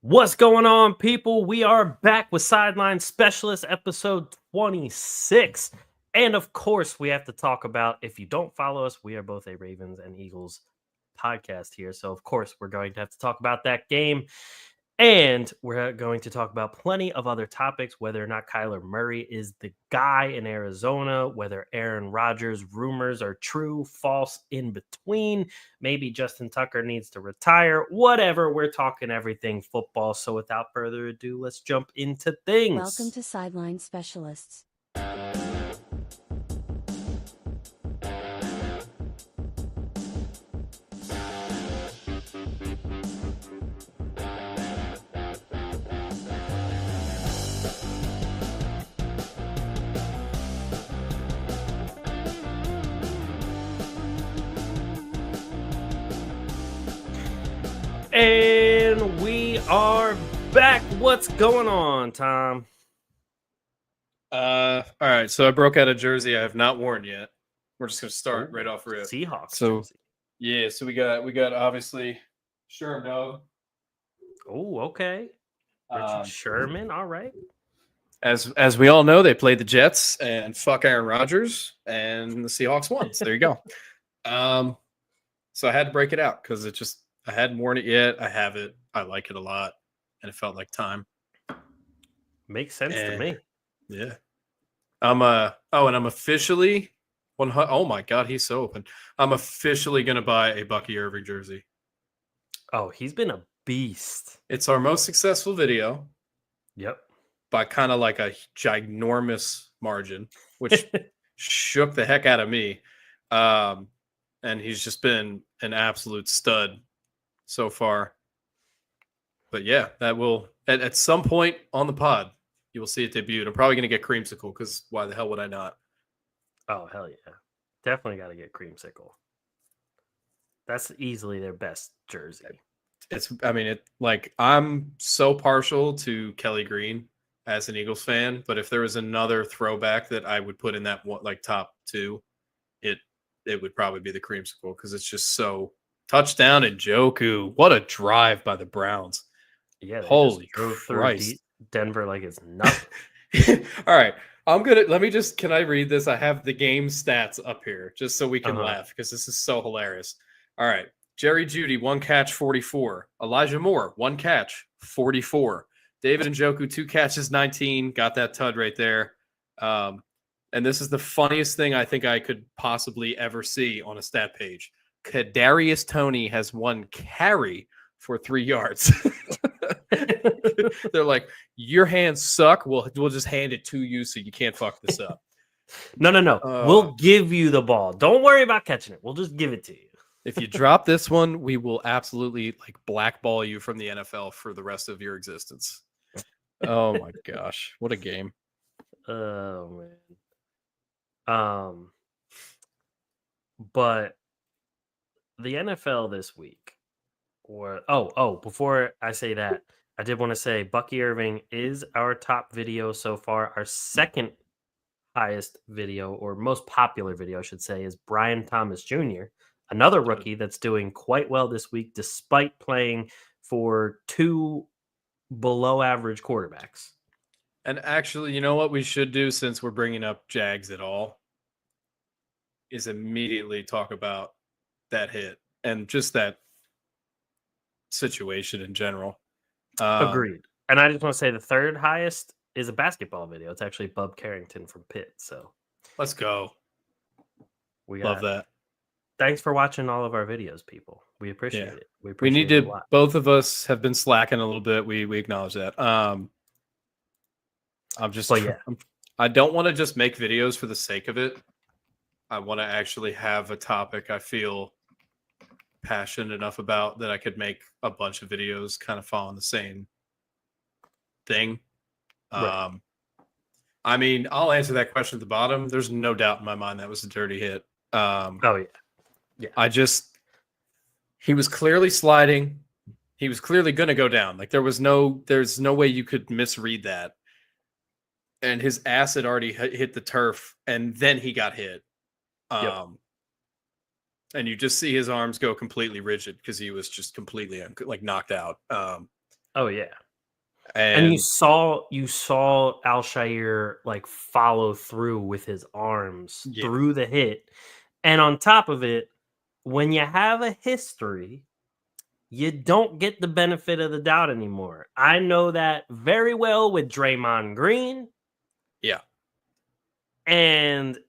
What's going on, people? We are back with Sideline Specialists, episode 26. And of course, we have to talk about, if you don't follow us, we are both a Ravens and Eagles podcast here. So, of course, we're going to have to talk about that game. And we're going to talk about plenty of other topics, whether or not Kyler Murray is the guy in Arizona, whether Aaron Rodgers rumors are true, false, in between. Maybe Justin Tucker needs to retire, whatever. We're talking everything football. So without further ado, let's jump into things. Welcome to Sideline Specialists. And we are back. What's going on, Tom? All right. So I broke out a jersey I have not worn yet. We're just gonna start right off rip. Seahawks. So jersey. yeah, so we got obviously Sherm Dog. Oh, okay. Richard Sherman. All right. As we all know, they played the Jets and fuck Aaron Rodgers, and the Seahawks won. So there you go. So I had to break it out because I hadn't worn it yet. I have it. I like it a lot, and it felt like time. Makes sense to me. Yeah. And I'm officially oh my God, he's so open. I'm officially gonna buy a Bucky Irving jersey. Oh, he's been a beast. It's our most successful video. Yep. By kind of like a ginormous margin, which shook the heck out of me. And he's just been an absolute stud so far. But yeah, that will at some point on the pod, you will see it debut. I'm probably going to get Creamsicle because why the hell would I not? Oh, hell yeah. Definitely got to get Creamsicle. That's easily their best jersey. I'm so partial to Kelly Green as an Eagles fan, but if there was another throwback that I would put in that one, like top two, it would probably be the Creamsicle because it's just so touchdown and Njoku. What a drive by the Browns. Yeah. Holy Christ. Denver like it's nothing. All right. Can I read this? I have the game stats up here just so we can laugh because this is so hilarious. All right. Jerry Jeudy, 1 catch, 44. Elijah Moore, 1 catch, 44. David Njoku, 2 catches, 19. Got that tud right there. And this is the funniest thing I think I could possibly ever see on a stat page. Kadarius Toney has 1 carry for 3 yards. They're like, your hands suck. We'll just hand it to you so you can't fuck this up. No. We'll give you the ball. Don't worry about catching it. We'll just give it to you. If you drop this one, we will absolutely blackball you from the NFL for the rest of your existence. Oh my gosh, what a game! Oh man. But the NFL this week, before I say that, I did want to say Bucky Irving is our top video so far. Our second highest video, or most popular video, I should say, is Brian Thomas Jr., another rookie that's doing quite well this week, despite playing for 2 below average quarterbacks. And actually, you know what we should do since we're bringing up Jags at all is immediately talk about that hit and just that situation in general. Agreed. And I just want to say the third highest is a basketball video. It's actually Bub Carrington from Pitt. So let's go. We love that. Thanks for watching all of our videos, people. We appreciate it. We need to. Both of us have been slacking a little bit. We acknowledge that. I don't want to just make videos for the sake of it. I want to actually have a topic I feel passionate enough about that I could make a bunch of videos kind of following the same thing. Right. I mean, I'll answer that question at the bottom. There's no doubt in my mind that was a dirty hit. Yeah. He was clearly sliding. He was clearly going to go down. Like there's no way you could misread that. And his ass had already hit the turf, and then he got hit. And you just see his arms go completely rigid because he was just completely knocked out. Oh yeah. And And you saw Alshire like follow through with his arms yeah, through the hit. And on top of it, when you have a history, you don't get the benefit of the doubt anymore. I know that very well with Draymond Green. yeah. And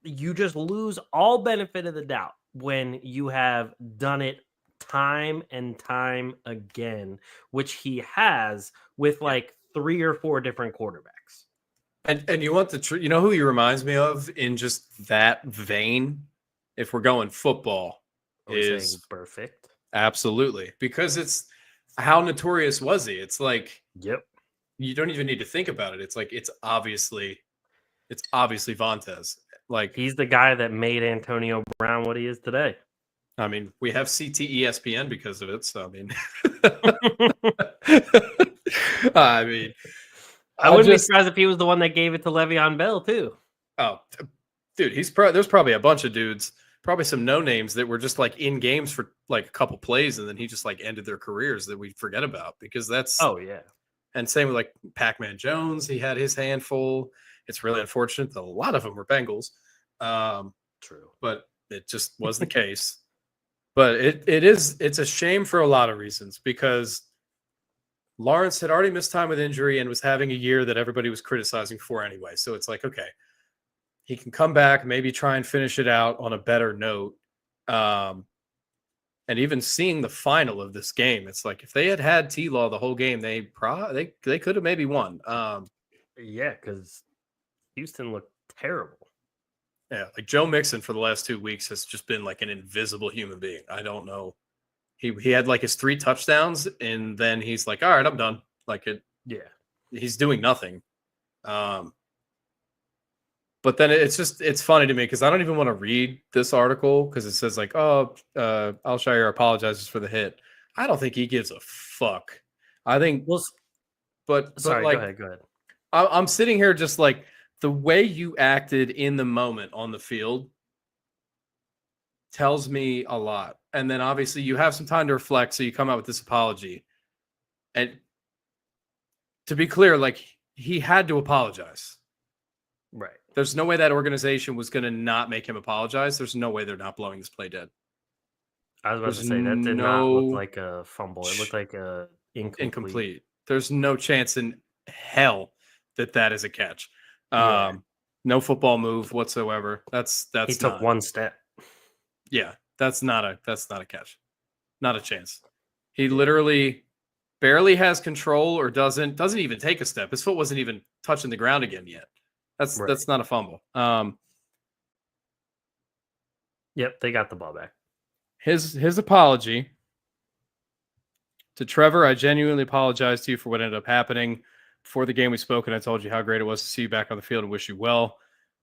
you just lose all benefit of the doubt when you have done it time and time again, which he has with like 3 or 4 different quarterbacks. And you want you know who he reminds me of in just that vein? If we're going football, Are we saying is perfect? absolutely, because it's how notorious was he? It's like Yep. you don't even need to think about it. It's like it's obviously Vontaze. Like, He's the guy that made Antonio Brown what he is today. I mean, we have CT ESPN because of it. So I mean, I mean, I wouldn't be surprised if he was the one that gave it to Le'Veon Bell too. Oh, dude, there's probably a bunch of dudes, probably some no names that were just like in games for like a couple plays, and then he just like ended their careers that we forget about because that's. Oh yeah. And same with like Pac-Man Jones, he had his handful. It's really unfortunate that a lot of them were Bengals. True. But it just was the case. But it's a shame for a lot of reasons because Lawrence had already missed time with injury and was having a year that everybody was criticizing for anyway. So it's like, okay, he can come back, maybe try and finish it out on a better note. And even seeing the final of this game, it's like if they had T-Law the whole game, they could have maybe won. Yeah, because Houston looked terrible. Yeah, like Joe Mixon for the last 2 weeks has just been like an invisible human being. I don't know. He had like his 3 touchdowns, and then he's like, all right, I'm done. Like Yeah. he's doing nothing. But then it's funny to me because I don't even want to read this article because it says like, oh, Alshire apologizes for the hit. I don't think he gives a fuck. I think, Well, but sorry, like, go ahead. I'm sitting here just like the way you acted in the moment on the field tells me a lot. And then obviously you have some time to reflect, so you come out with this apology. And to be clear, like he had to apologize. Right. There's no way that organization was going to not make him apologize. There's no way they're not blowing this play dead. I was about to say that did not look like a fumble. It looked like a incomplete. There's no chance in hell that is a catch. Yeah. No football move whatsoever. That's He took one step. Yeah, that's not a catch. Not a chance. He literally barely has control or doesn't even take a step. His foot wasn't even touching the ground again yet. That's not a fumble. Yep, they got the ball back. His apology to Trevor, I genuinely apologize to you for what ended up happening. Before the game we spoke, and I told you how great it was to see you back on the field and wish you well.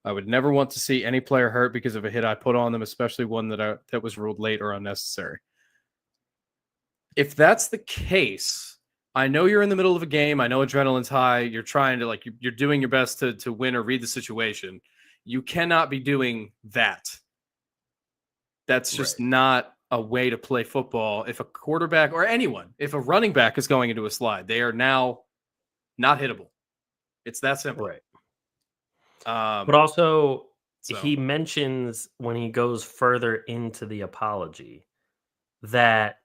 I would never want to see any player hurt because of a hit I put on them, especially one that was ruled late or unnecessary. If that's the case, I know you're in the middle of a game. I know adrenaline's high. You're trying to you're doing your best to win or read the situation. You cannot be doing that. That's just not a way to play football. If a quarterback or anyone, if a running back is going into a slide, they are now not hittable. It's that simple. Right. But also, so. He mentions when he goes further into the apology that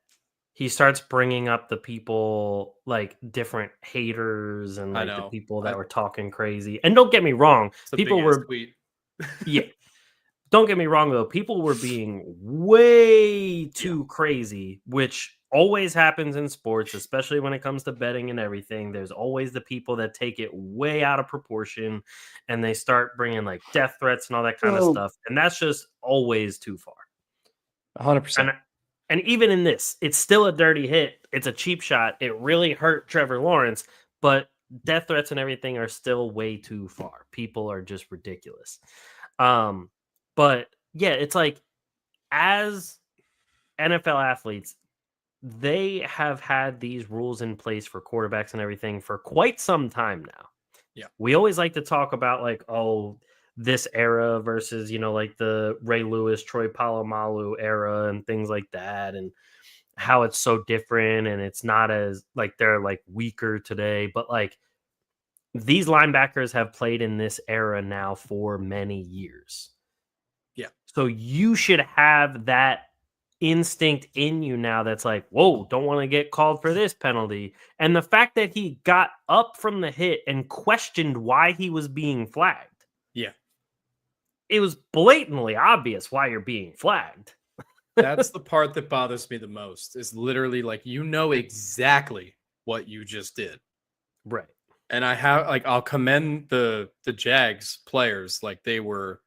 he starts bringing up the people, like different haters and like the people that were talking crazy. And don't get me wrong, people were yeah. Don't get me wrong though, people were being way too crazy, which always happens in sports, especially when it comes to betting and everything. There's always the people that take it way out of proportion and they start bringing like death threats and all that kind of stuff. And that's just always too far. 100%. And even in this, it's still a dirty hit. It's a cheap shot. It really hurt Trevor Lawrence, but death threats and everything are still way too far. People are just ridiculous. But yeah, it's like as NFL athletes, they have had these rules in place for quarterbacks and everything for quite some time now. Yeah. We always like to talk about like, oh, this era versus, like the Ray Lewis, Troy Polamalu era and things like that. And how it's so different and it's not as like they're like weaker today, but like these linebackers have played in this era now for many years. Yeah. So you should have that instinct in you now that's like, whoa, don't want to get called for this penalty. And the fact that he got up from the hit and questioned why he was being flagged. Yeah. It was blatantly obvious why you're being flagged. That's the part that bothers me the most is literally like, you know exactly what you just did. Right. And I'll commend the Jags players. Like they were,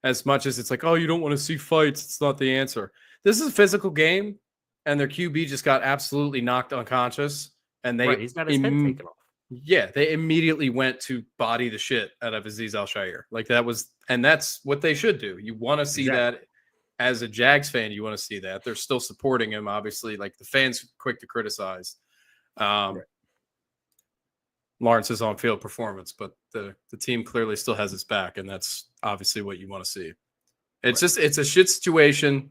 as much as it's like, oh, you don't want to see fights. It's not the answer. This is a physical game, and their QB just got absolutely knocked unconscious, and he's got his head taken off. Yeah, they immediately went to body the shit out of Azeez Al-Shaair. Like that's what they should do. You want to see that as a Jags fan. You want to see that they're still supporting him. Obviously, like the fans quick to criticize Lawrence's on-field performance, but the team clearly still has his back, and that's obviously what you want to see. It's it's a shit situation.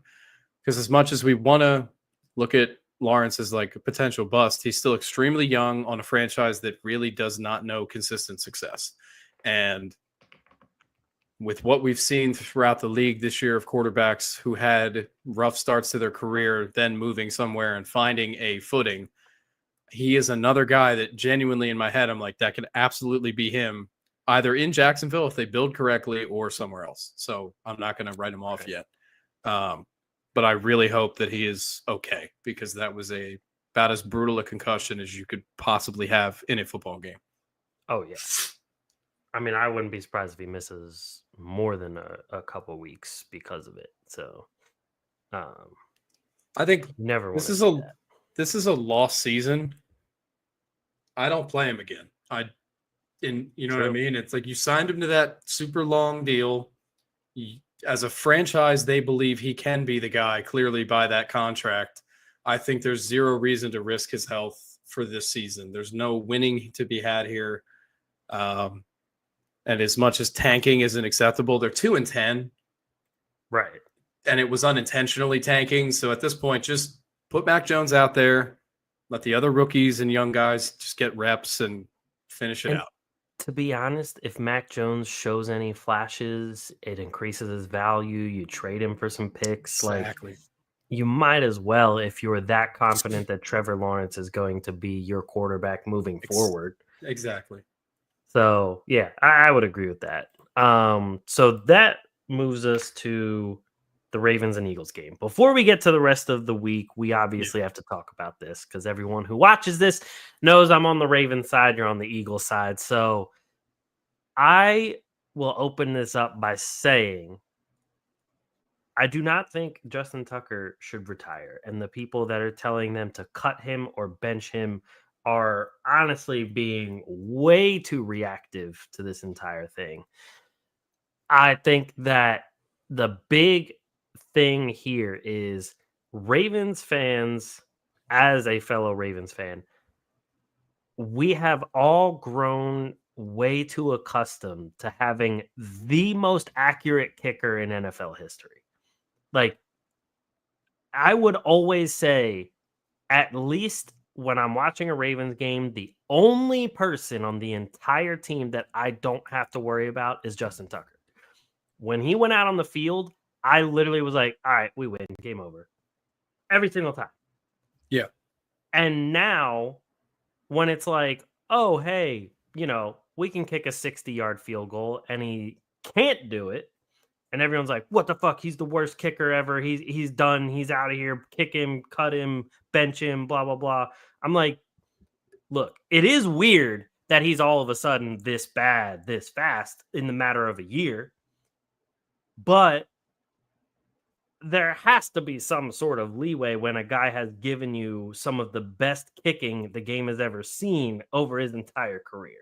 Because as much as we want to look at Lawrence as like a potential bust, he's still extremely young on a franchise that really does not know consistent success. And with what we've seen throughout the league this year of quarterbacks who had rough starts to their career, then moving somewhere and finding a footing, he is another guy that genuinely in my head, I'm like, that could absolutely be him either in Jacksonville if they build correctly or somewhere else. So I'm not going to write him off yet. But I really hope that he is okay because that was about as brutal a concussion as you could possibly have in a football game. Oh, yeah. I mean, I wouldn't be surprised if he misses more than a couple weeks because of it. So, I think this is a lost season. I don't play him again. You know what I mean? It's like you signed him to that super long deal. As a franchise, they believe he can be the guy clearly by that contract. I think there's zero reason to risk his health for this season. There's no winning to be had here. And as much as tanking isn't acceptable, they're 2-10. Right. And it was unintentionally tanking. So at this point, just put Mac Jones out there, let the other rookies and young guys just get reps and finish it out. To be honest, if Mac Jones shows any flashes, it increases his value. You trade him for some picks. Exactly. Like you might as well if you're that confident that Trevor Lawrence is going to be your quarterback moving forward. Exactly. So yeah, I would agree with that. So that moves us to the Ravens and Eagles game. Before we get to the rest of the week, we obviously have to talk about this because everyone who watches this knows I'm on the Ravens side, you're on the Eagles side. So I will open this up by saying I do not think Justin Tucker should retire. And the people that are telling them to cut him or bench him are honestly being way too reactive to this entire thing. I think that the big thing here is Ravens fans, as a fellow Ravens fan, we have all grown way too accustomed to having the most accurate kicker in NFL history. Like, I would always say, at least when I'm watching a Ravens game, the only person on the entire team that I don't have to worry about is Justin Tucker. When he went out on the field, I literally was like, all right, we win. Game over. Every single time. Yeah. And now, when it's like, oh, hey, we can kick a 60-yard field goal, and he can't do it, and everyone's like, what the fuck? He's the worst kicker ever. He's done. He's out of here. Kick him, cut him, bench him, blah, blah, blah. I'm like, look, it is weird that he's all of a sudden this bad, this fast in the matter of a year. But there has to be some sort of leeway when a guy has given you some of the best kicking the game has ever seen over his entire career.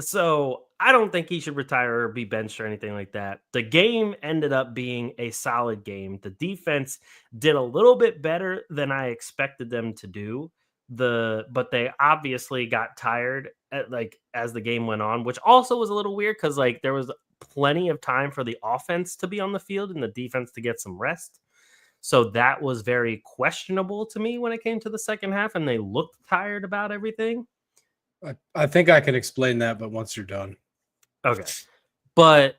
So I don't think he should retire or be benched or anything like that. The game ended up being a solid game. The defense did a little bit better than I expected them to do. But they obviously got tired as the game went on, which also was a little weird because there was plenty of time for the offense to be on the field and the defense to get some rest. So that was very questionable to me when it came to the second half, and they looked tired about everything. I think I can explain that, but once you're done. Okay. But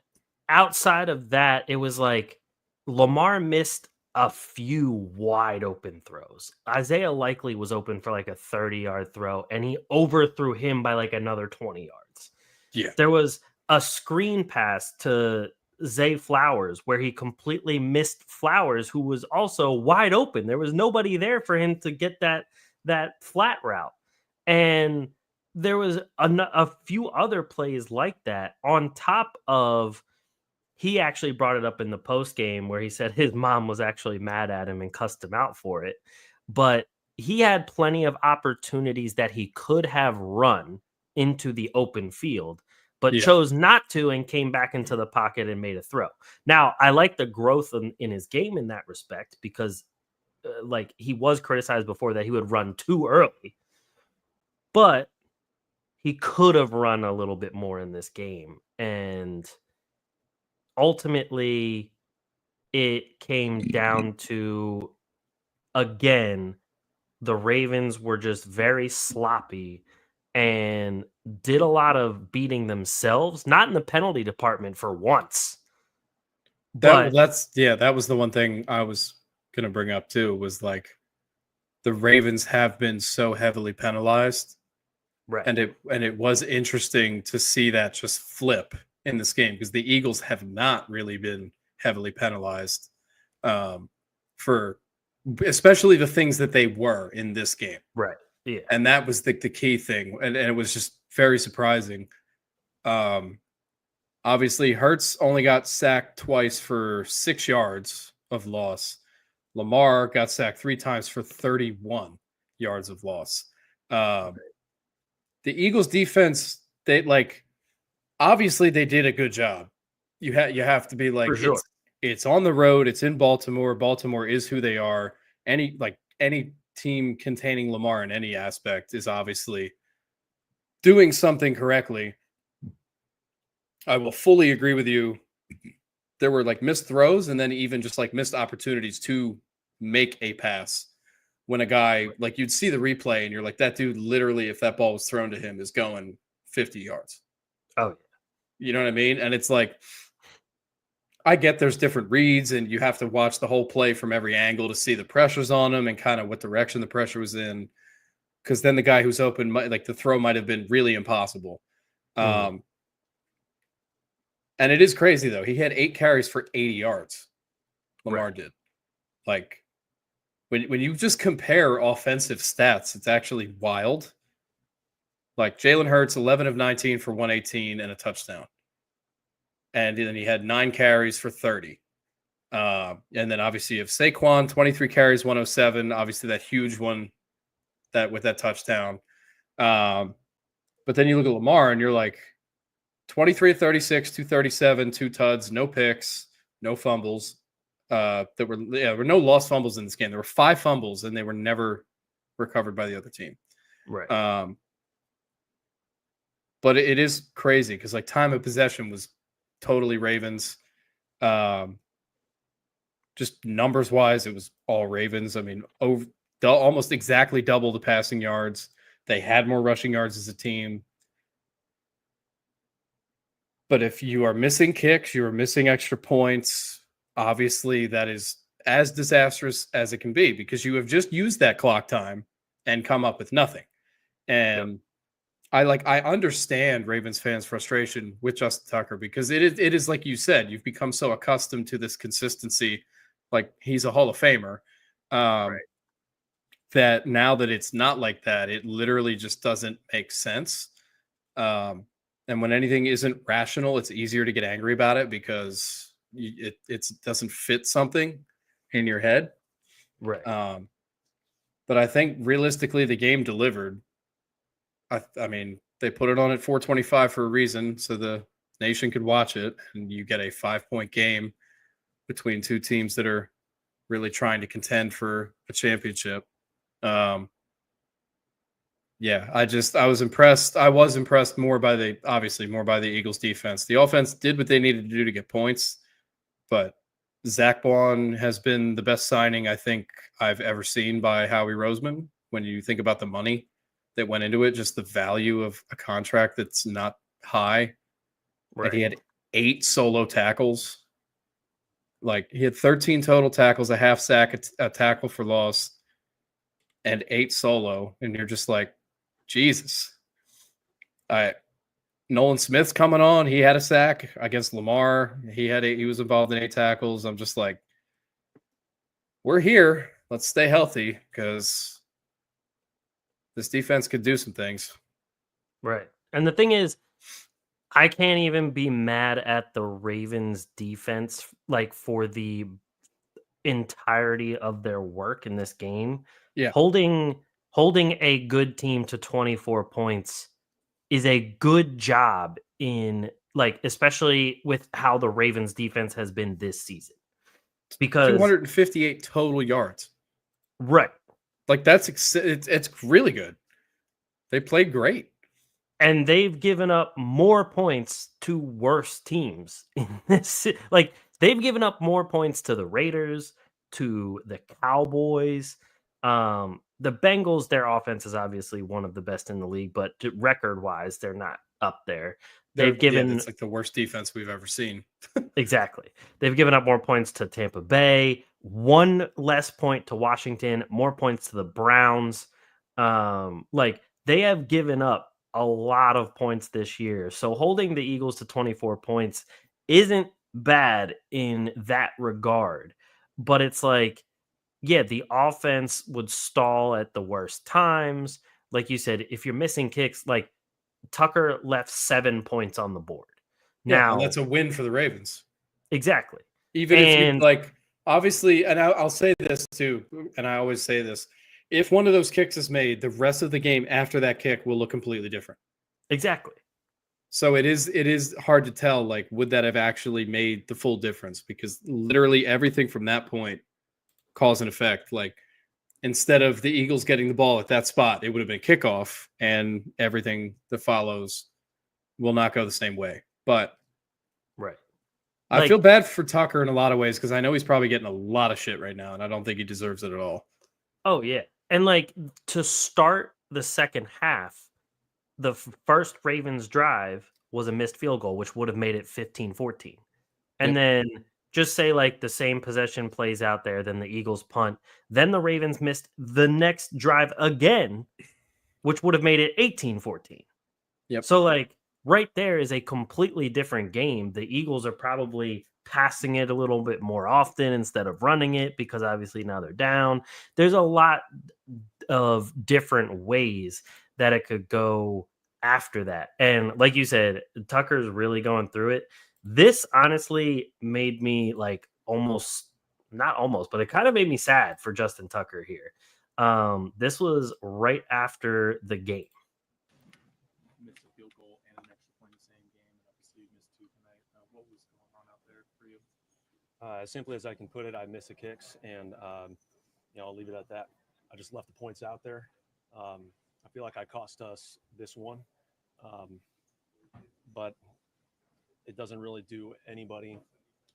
outside of that, it was like Lamar missed a few wide open throws. Isaiah Likely was open for like a 30-yard throw, and he overthrew him by like another 20 yards. Yeah. There was a screen pass to Zay Flowers where he completely missed Flowers, who was also wide open. There was nobody there for him to get that flat route. And there was a few other plays like that on top of, he actually brought it up in the post game where he said his mom was actually mad at him and cussed him out for it. But he had plenty of opportunities that he could have run into the open field, but chose not to and came back into the pocket and made a throw. Now, I like the growth in his game in that respect because like he was criticized before that he would run too early, but he could have run a little bit more in this game. And ultimately, it came down to, again, the Ravens were just very sloppy and did a lot of beating themselves, not in the penalty department for once. That was the one thing I was going to bring up too, was like the Ravens have been so heavily penalized. Right. And it was interesting to see that just flip in this game because the Eagles have not really been heavily penalized for especially the things that they were in this game. Right. Yeah. And that was the key thing. And it was just very surprising. Obviously, Hurts only got sacked twice for 6 yards of loss. Lamar got sacked 3 times for 31 yards of loss. The Eagles defense, they obviously they did a good job. You have to be like, for sure. It's on the road. It's in Baltimore. Baltimore is who they are. Any team containing Lamar in any aspect is obviously doing something correctly. I will fully agree with you. There were like missed throws and then even just like missed opportunities to make a pass. When a guy, like you'd see the replay and you're like, that dude literally, if that ball was thrown to him, is going 50 yards. Oh, yeah. You know what I mean? And it's like, I get there's different reads and you have to watch the whole play from every angle to see the pressures on him and kind of what direction the pressure was in. Because then the guy who's open, like the throw might have been really impossible. And it is crazy, though. He had 8 carries for 80 yards. Lamar did. Like, when you just compare offensive stats, it's actually wild. Like Jalen Hurts, 11 of 19 for 118 and a touchdown. And then he had 9 carries for 30. And then obviously you have Saquon, 23 carries, 107. Obviously that huge one with that touchdown. But then you look at Lamar and you're like, 23 of 36, 237, 2 tuds, no picks, no fumbles. There were no lost fumbles in this game. There were 5 fumbles, and they were never recovered by the other team. Right. But it is crazy because like time of possession was totally Ravens. Just numbers wise, it was all Ravens. I mean, almost exactly double the passing yards. They had more rushing yards as a team. But if you are missing kicks, you are missing extra points. Obviously, that is as disastrous as it can be because you have just used that clock time and come up with nothing. And I understand Ravens fans' frustration with Justin Tucker because it is like you said, you've become so accustomed to this consistency, like he's a Hall of Famer, that now that it's not like that, it literally just doesn't make sense. And when anything isn't rational, it's easier to get angry about it because it doesn't fit something in your head. Right. But I think realistically, the game delivered. I mean, they put it on at 425 for a reason, so the nation could watch it, and you get a 5-point game between two teams that are really trying to contend for a championship. I was impressed. I was impressed more by the Eagles defense. The offense did what they needed to do to get points, but Saquon has been the best signing I think I've ever seen by Howie Roseman. When you think about the money that went into it, just the value of a contract that's not high. And he had 8 solo tackles. Like he had 13 total tackles, a half sack, a tackle for loss, and 8 solo. And you're just like, Jesus. Nolan Smith's coming on. He had a sack against Lamar. He was involved in 8 tackles. I'm just like, we're here. Let's stay healthy because this defense could do some things. Right. And the thing is, I can't even be mad at the Ravens defense like for the entirety of their work in this game. Yeah. Holding a good team to 24 points is a good job in like especially with how the Ravens defense has been this season. Because 258 total yards. Right. Like it's really good. They played great. And they've given up more points to worse teams in this. Like they've given up more points to the Raiders, to the Cowboys. The Bengals, their offense is obviously one of the best in the league, but record-wise, they're not up there. It's like the worst defense we've ever seen. Exactly. They've given up more points to Tampa Bay, 1 less point to Washington, more points to the Browns. Like they have given up a lot of points this year. So holding the Eagles to 24 points isn't bad in that regard. But it's like, yeah, the offense would stall at the worst times. Like you said, if you're missing kicks, like Tucker left 7 points on the board. Now that's a win for the Ravens. Exactly. Even if you like, obviously, and I'll say this too, and I always say this. If one of those kicks is made, the rest of the game after that kick will look completely different. Exactly. So it is hard to tell, like, would that have actually made the full difference? Because literally everything from that point cause and effect. Like, instead of the Eagles getting the ball at that spot, it would have been kickoff, and everything that follows will not go the same way. But right. I feel bad for Tucker in a lot of ways because I know he's probably getting a lot of shit right now, and I don't think he deserves it at all. Oh, yeah. And like to start the second half, the first Ravens drive was a missed field goal, which would have made it 15-14. And then just say like the same possession plays out there, then the Eagles punt. Then the Ravens missed the next drive again, which would have made it 18-14. Yep. So like right there is a completely different game. The Eagles are probably passing it a little bit more often instead of running it because obviously now they're down. There's a lot of different ways that it could go after that. And like you said, Tucker's really going through it. This honestly made me like not almost, but it kind of made me sad for Justin Tucker here. This was right after the game. Missed a field goal and an extra point in the same game, and obviously you missed 2 tonight. What was going on out there for you? As simply as I can put it, I missed the kicks, and I'll leave it at that. I just left the points out there. I feel like I cost us this one, but it doesn't really do anybody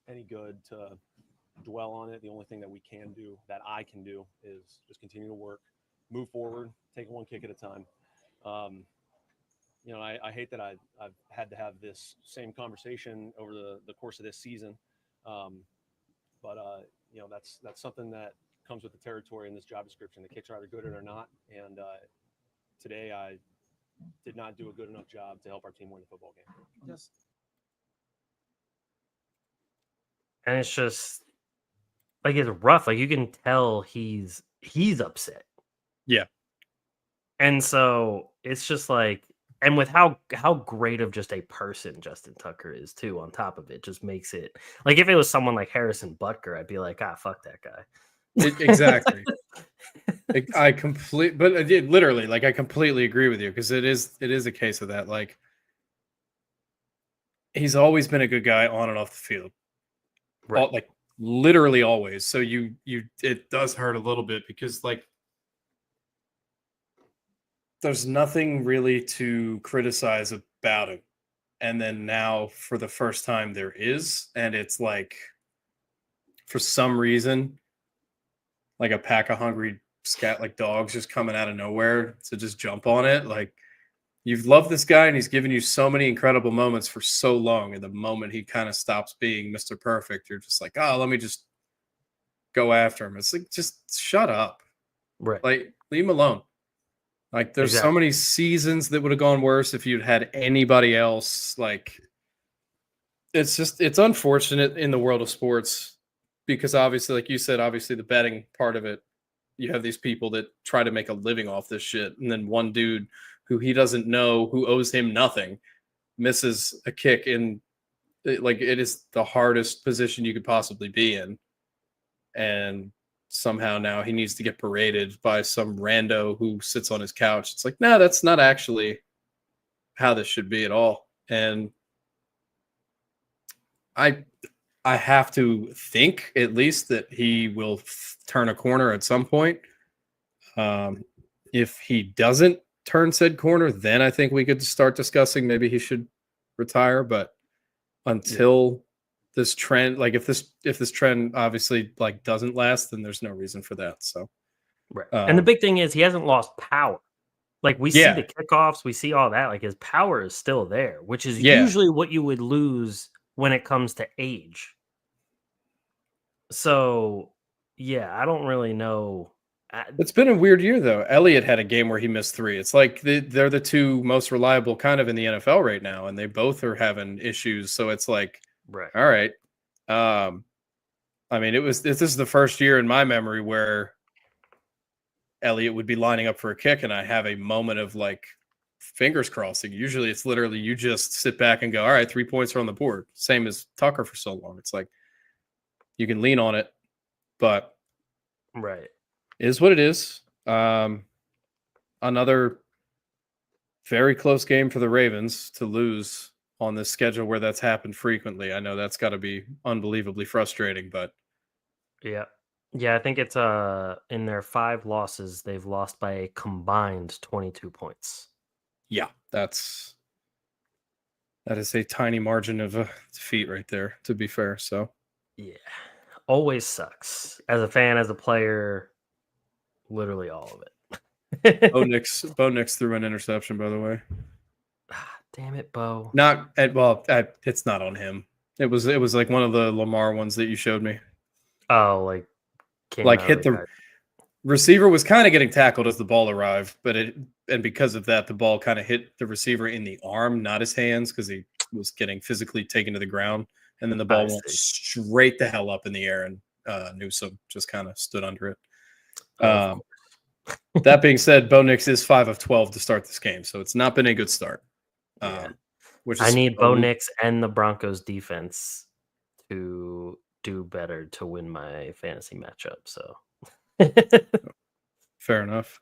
any good to dwell on it. The only thing that I can do, is just continue to work, move forward, take 1 kick at a time. I hate that I've had to have this same conversation over the course of this season. But that's something that comes with the territory in this job description. The kicks are either good or they're not. And today I did not do a good enough job to help our team win the football game. Yes. And it's just like it's rough. Like you can tell he's upset. Yeah. And so it's just like, and with how great of just a person Justin Tucker is too, on top of it, just makes it like if it was someone like Harrison Butker, I'd be like, fuck that guy. Exactly. I completely agree with you because it is a case of that. Like, he's always been a good guy on and off the field, right? Like literally always. So it does hurt a little bit because like there's nothing really to criticize about him, and then now for the first time there is, and it's like for some reason, like a pack of hungry scat like dogs just coming out of nowhere to just jump on it. Like, you've loved this guy and he's given you so many incredible moments for so long. And the moment he kind of stops being Mr. Perfect, you're just like, oh, let me just go after him. It's like, just shut up. Right. Like, leave him alone. Like, there's so Exactly. many seasons that would have gone worse if you'd had anybody else. Like, it's unfortunate in the world of sports because obviously, like you said, obviously the betting part of it, you have these people that try to make a living off this shit. And then one dude who he doesn't know, who owes him nothing, misses a kick in, like, it is the hardest position you could possibly be in. And somehow now he needs to get paraded by some rando who sits on his couch. It's like, no, that's not actually how this should be at all. And I have to think at least that he will turn a corner at some point. If he doesn't turn said corner, then I think we could start discussing maybe he should retire. But until this trend, like if this trend obviously like doesn't last, then there's no reason for that. So Right. And the big thing is he hasn't lost power. Like we see the kickoffs, we see all that. Like his power is still there, which is usually what you would lose when it comes to age. So, yeah, I don't really know. It's been a weird year, though. Elliott had a game where he missed 3. It's like they're the two most reliable kind of in the NFL right now, and they both are having issues. So it's like, right. All right. I mean, this is the first year in my memory where Elliott would be lining up for a kick, and I have a moment of like fingers crossing. Usually it's literally you just sit back and go, all right, 3 points are on the board. Same as Tucker for so long. It's like you can lean on it, but right. It is what it is. Another very close game for the Ravens to lose on this schedule where that's happened frequently. I know that's got to be unbelievably frustrating, but yeah. I think it's in their 5 losses, they've lost by a combined 22 points. Yeah, that is a tiny margin of defeat right there, to be fair. So yeah, always sucks as a fan, as a player, literally all of it. Bo Nix threw an interception, by the way. Damn it, Bo. It's not on him. It was like one of the Lamar ones that you showed me. Oh, like hit the receiver was kind of getting tackled as the ball arrived, and because of that, the ball kind of hit the receiver in the arm, not his hands, because he was getting physically taken to the ground, and then the ball went straight the hell up in the air, and Newsome just kind of stood under it. That being said, Bo Nix is 5 of 12 to start this game, so it's not been a good start. Which I need Bo Nix and the Broncos defense to do better to win my fantasy matchup. So fair enough.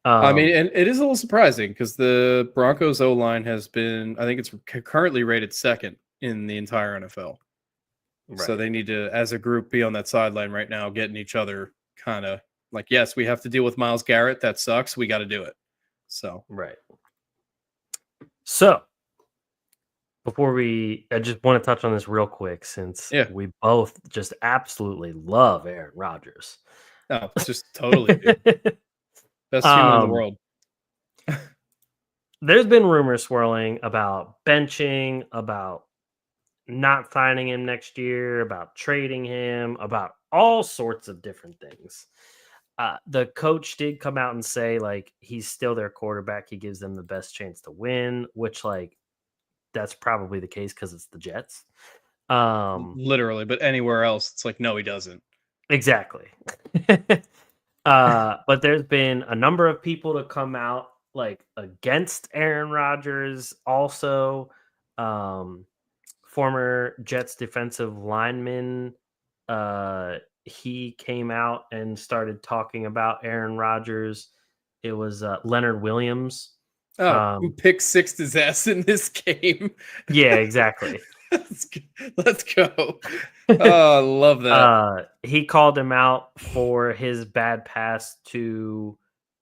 I mean, and it is a little surprising because the Broncos O-line has been, I think it's currently rated 2nd in the entire NFL. Right. So they need to, as a group, be on that sideline right now, getting each other kind of like, yes, we have to deal with Myles Garrett. That sucks. We got to do it. So, right. So, I just want to touch on this real quick since we both just absolutely love Aaron Rodgers. Oh, just totally. Dude. Best human in the world. There's been rumors swirling about benching, about not signing him next year, about trading him, about all sorts of different things. The coach did come out and say, like, he's still their quarterback. He gives them the best chance to win, which, like, that's probably the case because it's the Jets. Literally, but anywhere else, it's like, no, he doesn't. Exactly. But there's been a number of people to come out like against Aaron Rodgers. Also, former Jets defensive lineman, he came out and started talking about Aaron Rodgers. It was Leonard Williams. Who pick sixed his ass in this game. Yeah, exactly. Let's go. Oh, I love that. He called him out for his bad pass to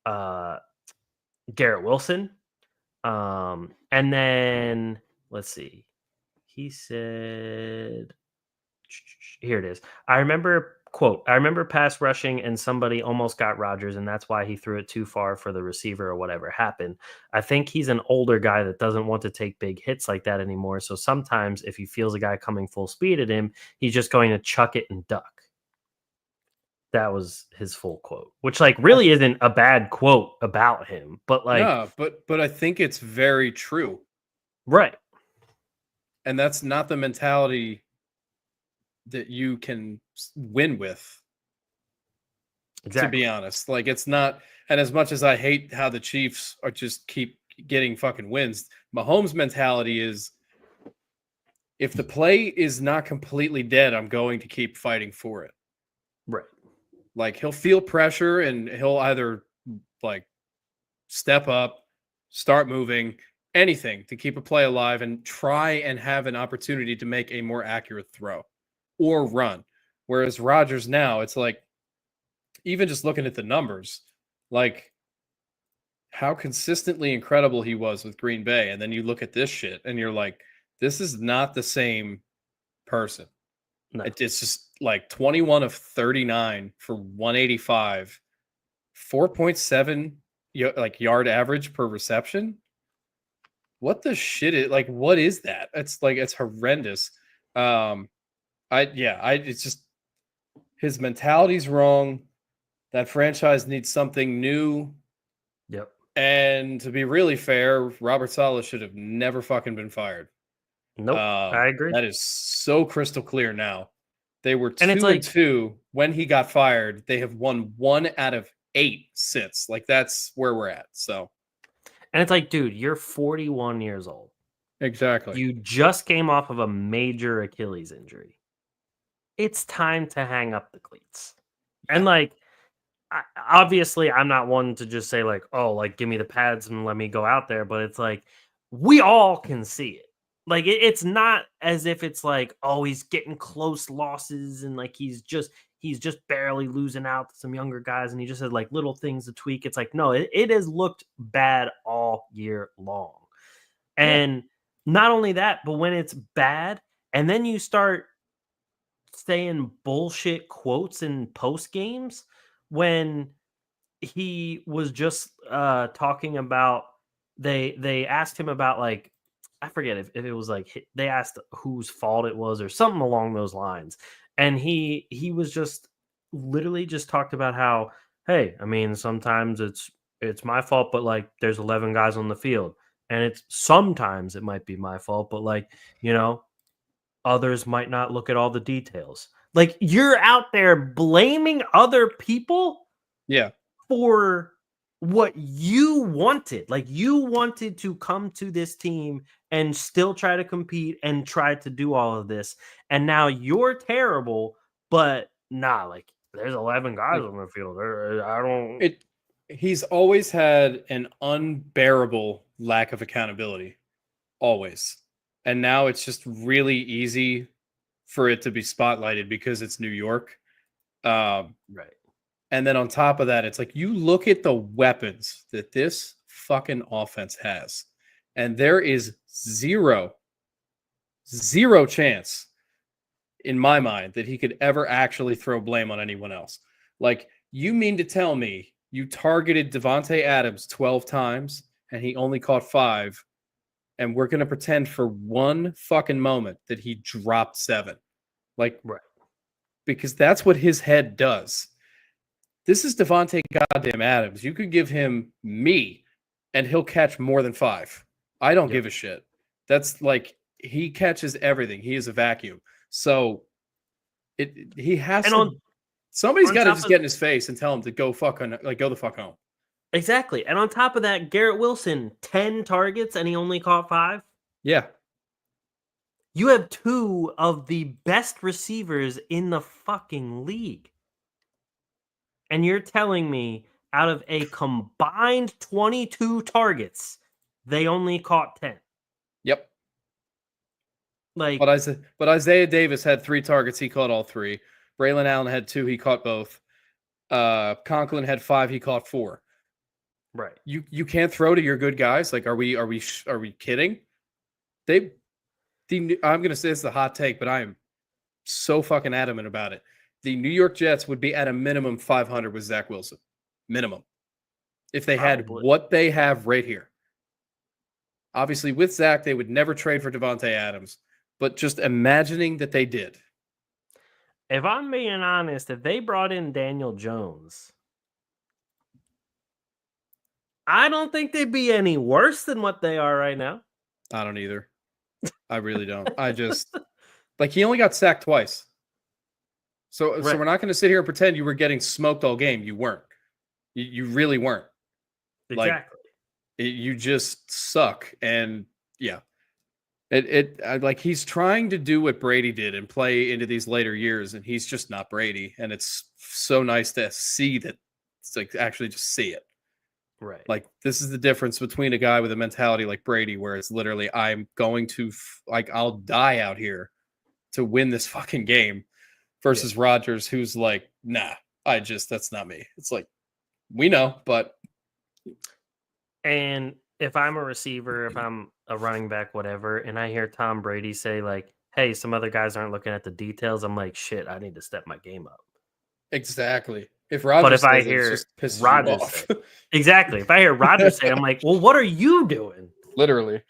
Garrett Wilson. And then let's see. He said Here it is. I remember pass rushing and somebody almost got Rodgers, and that's why he threw it too far for the receiver or whatever happened. I think he's an older guy that doesn't want to take big hits like that anymore. So sometimes if he feels a guy coming full speed at him, he's just going to chuck it and duck. That was his full quote, which like really isn't a bad quote about him, but like, no, but I think it's very true. right. And that's not the mentality that you can win with. Exactly. To be honest, like it's not. And as much as I hate how the Chiefs are just keep getting fucking wins, Mahomes' mentality is, if the play is not completely dead, I'm going to keep fighting for it. Right. Like he'll feel pressure and he'll either like step up, start moving, anything to keep a play alive and try and have an opportunity to make a more accurate throw or run. Whereas Rodgers now, it's like, even just looking at the numbers, like how consistently incredible he was with Green Bay. And then you look at this shit and you're like, this is not the same person. No. It's just like 21 of 39 for 185, 4.7 like yard average per reception. What the shit is like? What is that? It's like, it's horrendous. It's just, his mentality's wrong. That franchise needs something new. Yep. And to be really fair, Robert Saleh should have never fucking been fired. Nope. I agree. That is so crystal clear now. They were 2-2 when he got fired. They have won 1 out of 8 since. Like that's where we're at. So, and it's like, dude, you're 41 years old. Exactly. You just came off of a major Achilles injury. It's time to hang up the cleats. And like, obviously, I'm not one to just say like, oh, like give me the pads and let me go out there. But it's like, we all can see it. Like it's not as if it's like, oh, he's getting close losses and like he's just barely losing out to some younger guys and he just had like little things to tweak. It's like, no, it has looked bad all year long. And not only that, but when it's bad and then you start saying bullshit quotes in post games, when he was just talking about, they asked him about like, I forget if it was like they asked whose fault it was or something along those lines. And he was just literally just talked about how, hey, I mean, sometimes it's my fault, but like there's 11 guys on the field. And it's sometimes it might be my fault, but like, you know, others might not look at all the details. Like you're out there blaming other people for what you wanted. Like you wanted to come to this team and still try to compete and try to do all of this. And now you're terrible, but like there's 11 guys on the field. I don't. He's always had an unbearable lack of accountability. Always. And now it's just really easy for it to be spotlighted because it's New York. Right. And then on top of that, it's like you look at the weapons that this fucking offense has, and there is zero chance in my mind that he could ever actually throw blame on anyone else. Like, you mean to tell me you targeted Devontae Adams 12 times and he only caught 5, and we're going to pretend for one fucking moment that he dropped 7? Like, right. Because that's what his head does. This is Devontae goddamn Adams. You could give him me, and he'll catch more than 5. I don't give a shit. That's like, he catches everything. He is a vacuum. So he has to. Somebody's got to just get in his face and tell him to go the fuck home. Exactly. And on top of that, Garrett Wilson, 10 targets, and he only caught 5. Yeah. You have 2 of the best receivers in the fucking league. And you're telling me out of a combined 22 targets, they only caught 10. Yep. Like, but Isaiah Davis had 3 targets. He caught all 3. Braylon Allen had 2. He caught both. Conklin had 5. He caught 4. Right. You can't throw to your good guys. Like, are we kidding? I'm going to say it's the hot take, but I am so fucking adamant about it. The New York Jets would be at a minimum 500 with Zach Wilson. Minimum. If they had Probably. what they have right here. Obviously, with Zach, they would never trade for Devontae Adams. But just imagining that they did. If I'm being honest, if they brought in Daniel Jones, I don't think they'd be any worse than what they are right now. I don't either. I really don't. I just like he only got sacked twice. So Right. we're not going to sit here and pretend you were getting smoked all game. You weren't. You really weren't. Exactly. You just suck. And yeah, like he's trying to do what Brady did and play into these later years, and he's just not Brady. And it's so nice to see that. It's like actually just see it. Right. Like this is the difference between a guy with a mentality like Brady, where it's literally I'm going to I'll die out here to win this fucking game, versus Rodgers, who's like, nah, that's not me. It's like we know, but. And if I'm a receiver, if I'm a running back, whatever, and I hear Tom Brady say like, "Hey, some other guys aren't looking at the details," I'm like, "Shit, I need to step my game up." Exactly. If Rodgers, But if I says it, it hear just pisses Rodgers you off. say, exactly, if I hear Rodgers say, I'm like, "Well, what are you doing?" Literally,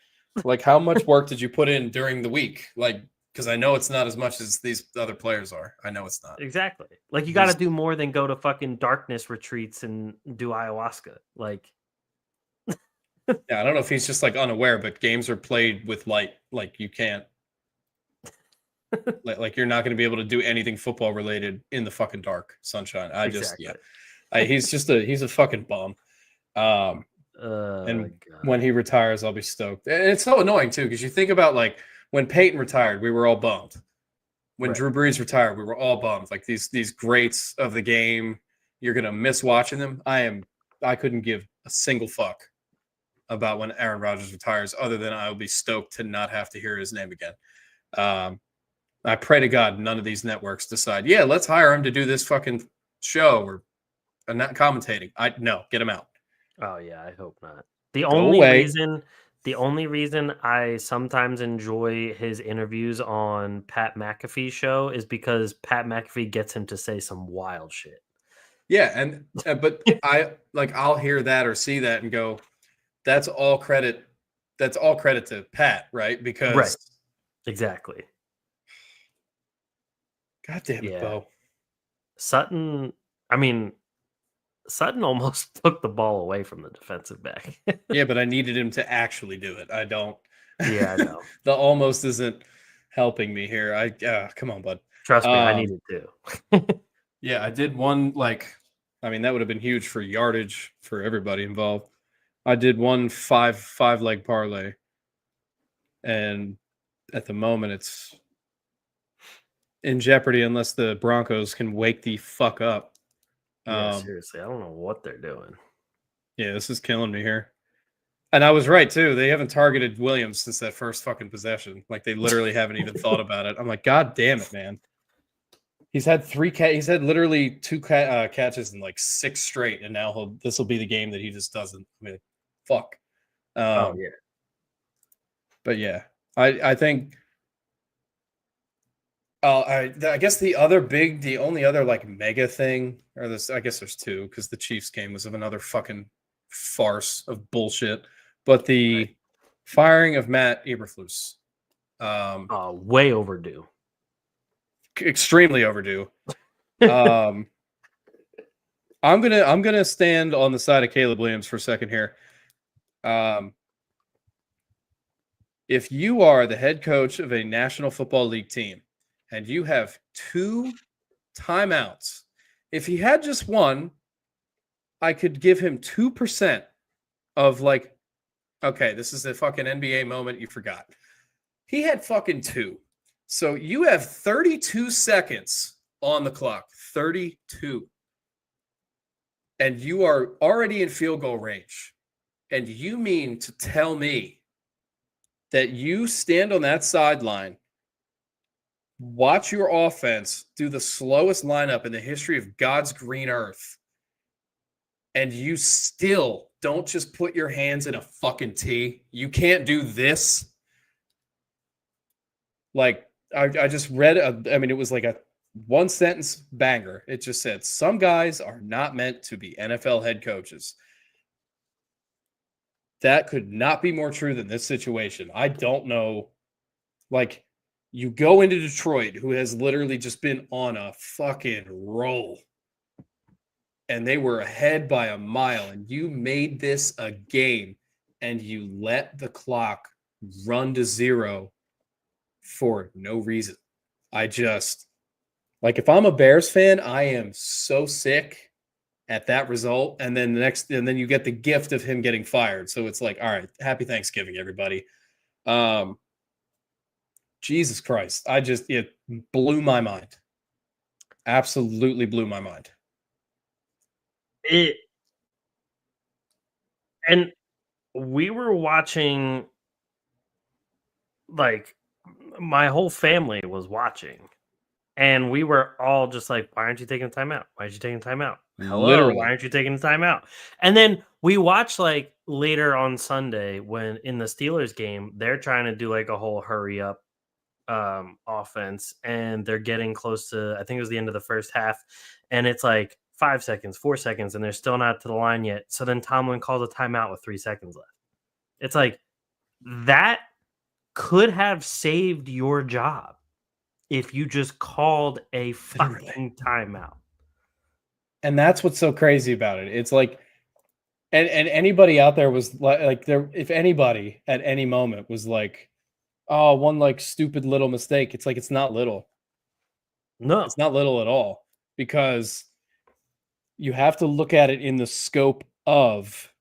like how much work did you put in during the week? Like, because I know it's not as much as these other players are. I know it's not. Exactly. Like you got to do more than go to fucking darkness retreats and do ayahuasca. Like, Yeah, I don't know if he's just like unaware, but games are played with light. Like you can't, like you're not going to be able to do anything football related in the fucking dark sunshine. He's a fucking bum. And God. when he retires, I'll be stoked. And it's so annoying too, because you think about like when Peyton retired, we were all bummed. When Right. Drew Brees retired, we were all bummed. Like these greats of the game, you're gonna miss watching them. I couldn't give a single fuck about when Aaron Rodgers retires, other than I'll be stoked to not have to hear his name again. I pray to God none of these networks decide, yeah, let's hire him to do this fucking show or not commentating. No, get him out. Oh yeah, I hope not. Go away. The only reason I sometimes enjoy his interviews on Pat McAfee's show is because Pat McAfee gets him to say some wild shit. Yeah, and but I'll hear that or see that and go, that's all credit to Pat, right? Because Right. Exactly. God damn it, Yeah. Bo. Sutton almost took the ball away from the defensive back. Yeah, but I needed him to actually do it. I don't. Yeah, I know. The almost isn't helping me here. Come on, bud. Trust me, I needed to. Yeah, I did one that would have been huge for yardage for everybody involved. I did one five leg parlay, and at the moment it's in jeopardy unless the Broncos can wake the fuck up. Yeah, seriously, I don't know what they're doing. Yeah, this is killing me here. And I was right too. They haven't targeted Williams since that first fucking possession. Like they literally haven't even thought about it. I'm like, God damn it, man. He's had he's had literally two catches in like 6 straight, and now this will be the game that he just doesn't. I mean, fuck. Oh yeah. But yeah, I think. I guess the only other like mega thing, or this, I guess there's two, because the Chiefs game was of another fucking farce of bullshit. But the firing of Matt Eberflus, way overdue. Extremely overdue. I'm gonna stand on the side of Caleb Williams for a second here. If you are the head coach of a National Football League team and you have 2 timeouts, if he had just one, I could give him 2% of like, okay, this is a fucking NBA moment you forgot. He had fucking 2. So you have 32 seconds on the clock, 32. And you are already in field goal range. And you mean to tell me that you stand on that sideline, watch your offense do the slowest lineup in the history of God's green earth, and you still don't just put your hands in a fucking tee? You can't do this? Like, I just read it was like a one sentence banger. It just said, some guys are not meant to be NFL head coaches. That could not be more true than this situation. I don't know. Like, you go into Detroit, who has literally just been on a fucking roll, and they were ahead by a mile, and you made this a game, and you let the clock run to zero for no reason. I just, like, if I'm a Bears fan, I am so sick at that result. And then you get the gift of him getting fired. So it's like, all right, happy Thanksgiving, everybody. Jesus Christ. It blew my mind. Absolutely blew my mind. And we were watching, like, my whole family was watching, and we were all just like, why aren't you taking time out? Why aren't you taking time out? Hello, Literally. why aren't you taking the time out? And then we watched, like, later on Sunday when in the Steelers game, they're trying to do like a whole hurry up offense, and they're getting close to, I think it was the end of the first half, and it's like 5 seconds, 4 seconds, and they're still not to the line yet. So then Tomlin calls a timeout with 3 seconds left. It's like, that could have saved your job if you just called a fucking timeout. And that's what's so crazy about it. It's like, and anybody out there was like there, if anybody at any moment was like, oh, one like stupid little mistake, it's like, it's not little. No, It's not little at all, because you have to look at it in the scope of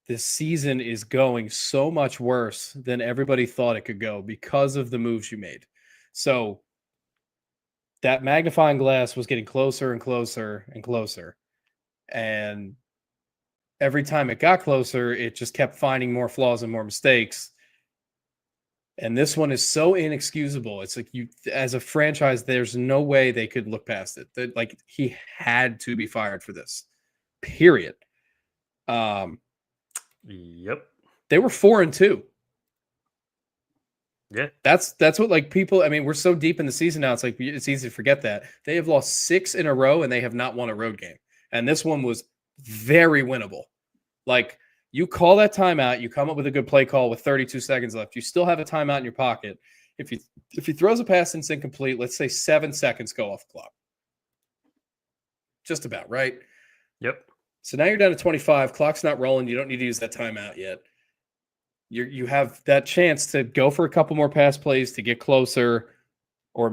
this season is going so much worse than everybody thought it could go because of the moves you made. So that magnifying glass was getting closer and closer and closer. And every time it got closer, it just kept finding more flaws and more mistakes. And this one is so inexcusable. It's like, you, as a franchise, there's no way they could look past it. That, like, he had to be fired for this. Period. Yep. They were 4-2. Yeah. That's what, like, people, I mean, we're so deep in the season now, it's like, it's easy to forget that. They have lost 6 in a row and they have not won a road game. And this one was very winnable. Like, you call that timeout, you come up with a good play call with 32 seconds left. You still have a timeout in your pocket. If he throws a pass and it's incomplete, let's say 7 seconds go off the clock. Just about, right? Yep. So now you're down to 25. Clock's not rolling. You don't need to use that timeout yet. You have that chance to go for a couple more pass plays to get closer, or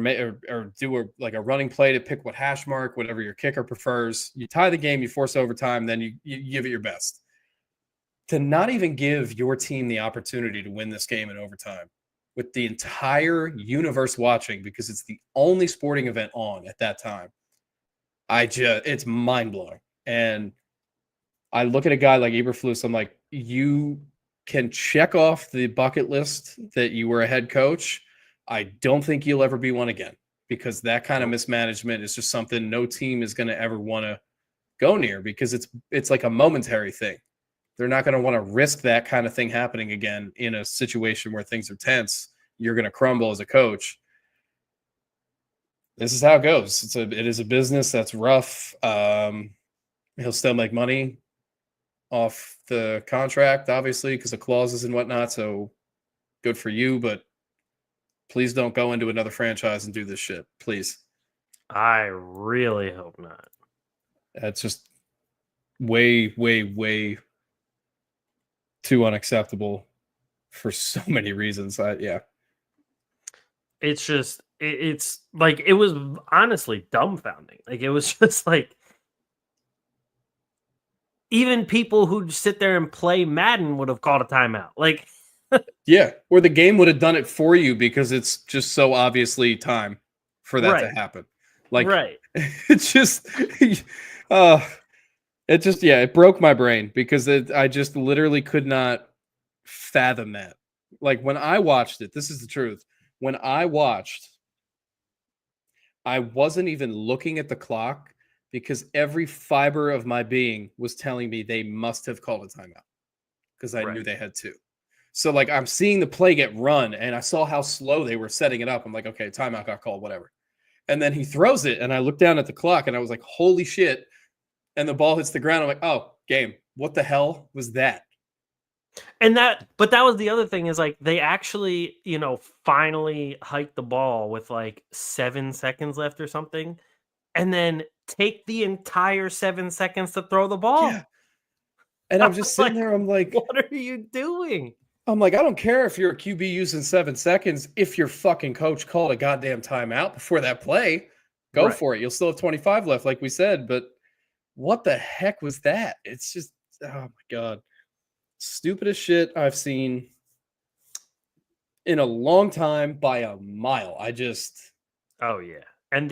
do a running play to pick what hash mark, whatever your kicker prefers. You tie the game, you force overtime, then you give it your best. To not even give your team the opportunity to win this game in overtime with the entire universe watching, because it's the only sporting event on at that time. It's mind-blowing. And I look at a guy like Eberflus, I'm like, you can check off the bucket list that you were a head coach. I don't think you'll ever be one again, because that kind of mismanagement is just something no team is going to ever want to go near, because it's like a momentary thing. They're not going to want to risk that kind of thing happening again in a situation where things are tense. You're going to crumble as a coach. This is how it goes. It is a business that's rough. He'll still make money off the contract, obviously, because of clauses and whatnot. So good for you, but please don't go into another franchise and do this shit. Please. I really hope not. That's just way, way, way too unacceptable for so many reasons. Yeah. It's just, it's like, it was honestly dumbfounding. Like, it was just like, even people who sit there and play Madden would have called a timeout. Like, yeah, or the game would have done it for you, because it's just so obviously time for that to happen. Like, right. It's just, it broke my brain, because I just literally could not fathom that. Like, when I watched it, this is the truth. When I watched, I wasn't even looking at the clock, because every fiber of my being was telling me they must have called a timeout, because I knew they had to. So like I'm seeing the play get run, and I saw how slow they were setting it up. I'm like, okay, timeout got called, whatever. And then he throws it, and I look down at the clock, and I was like, holy shit. And the ball hits the ground. I'm like, oh, game. What the hell was that? But that was the other thing is like they actually, finally hiked the ball with like 7 seconds left or something, and then take the entire 7 seconds to throw the ball. Yeah. And I'm just sitting there. I'm like, what are you doing? I don't care if you're a QB using 7 seconds. If your fucking coach called a goddamn timeout before that play, go for it. You'll still have 25 left, like we said. But what the heck was that? It's just, oh my God. Stupidest shit I've seen in a long time by a mile. Oh yeah. And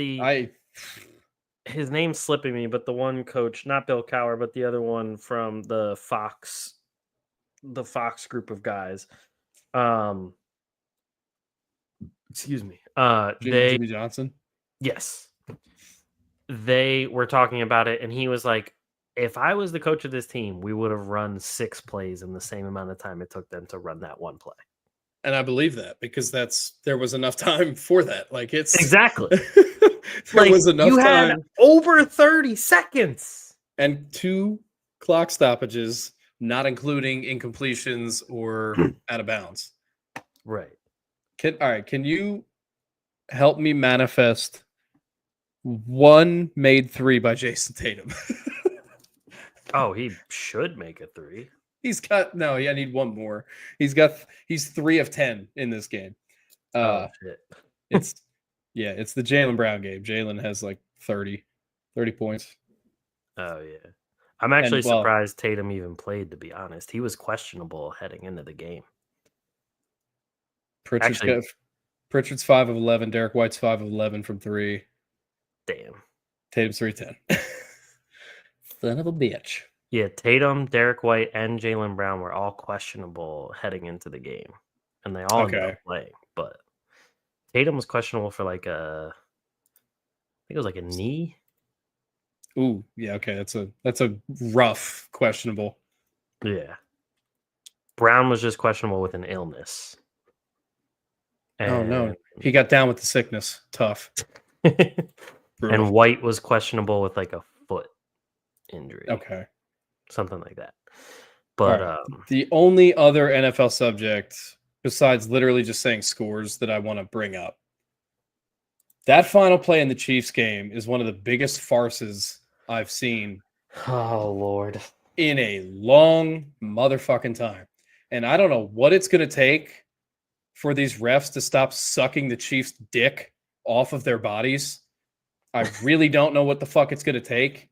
his name's slipping me, but the one coach, not Bill Cowher, but the other one from the Fox group of guys. Excuse me. Jimmy Johnson. Yes. They were talking about it, and he was like, if I was the coach of this team, we would have run 6 plays in the same amount of time it took them to run that one play. And I believe that because there was enough time for that. Like it's exactly. there was enough you time. Had over 30 seconds. And 2 clock stoppages, not including incompletions or out of bounds. Right. Can you help me manifest one made 3 by Jason Tatum? Oh, he should make a 3. I need one more. He's 3 of 10 in this game. Shit. It's the Jaylen Brown game. Jaylen has like 30 points. Oh yeah. I'm actually surprised Tatum even played, to be honest. He was questionable heading into the game. Pritchard's 5 of 11, Derek White's 5 of 11 from 3. Damn. Tatum's 3-10. Son of a bitch. Yeah, Tatum, Derek White, and Jaylen Brown were all questionable heading into the game. And they all ended up playing. But Tatum was questionable for I think it was like a knee. Ooh, yeah, okay. That's a rough questionable. Yeah. Brown was just questionable with an illness. Oh no. He got down with the sickness. Tough. And White was questionable with like a foot injury. Okay. Something like that. But the only other NFL subject besides literally just saying scores that I want to bring up. That final play in the Chiefs game is one of the biggest farces I've seen. Oh Lord. In a long motherfucking time. And I don't know what it's going to take for these refs to stop sucking the Chiefs' dick off of their bodies. I really don't know what the fuck it's going to take.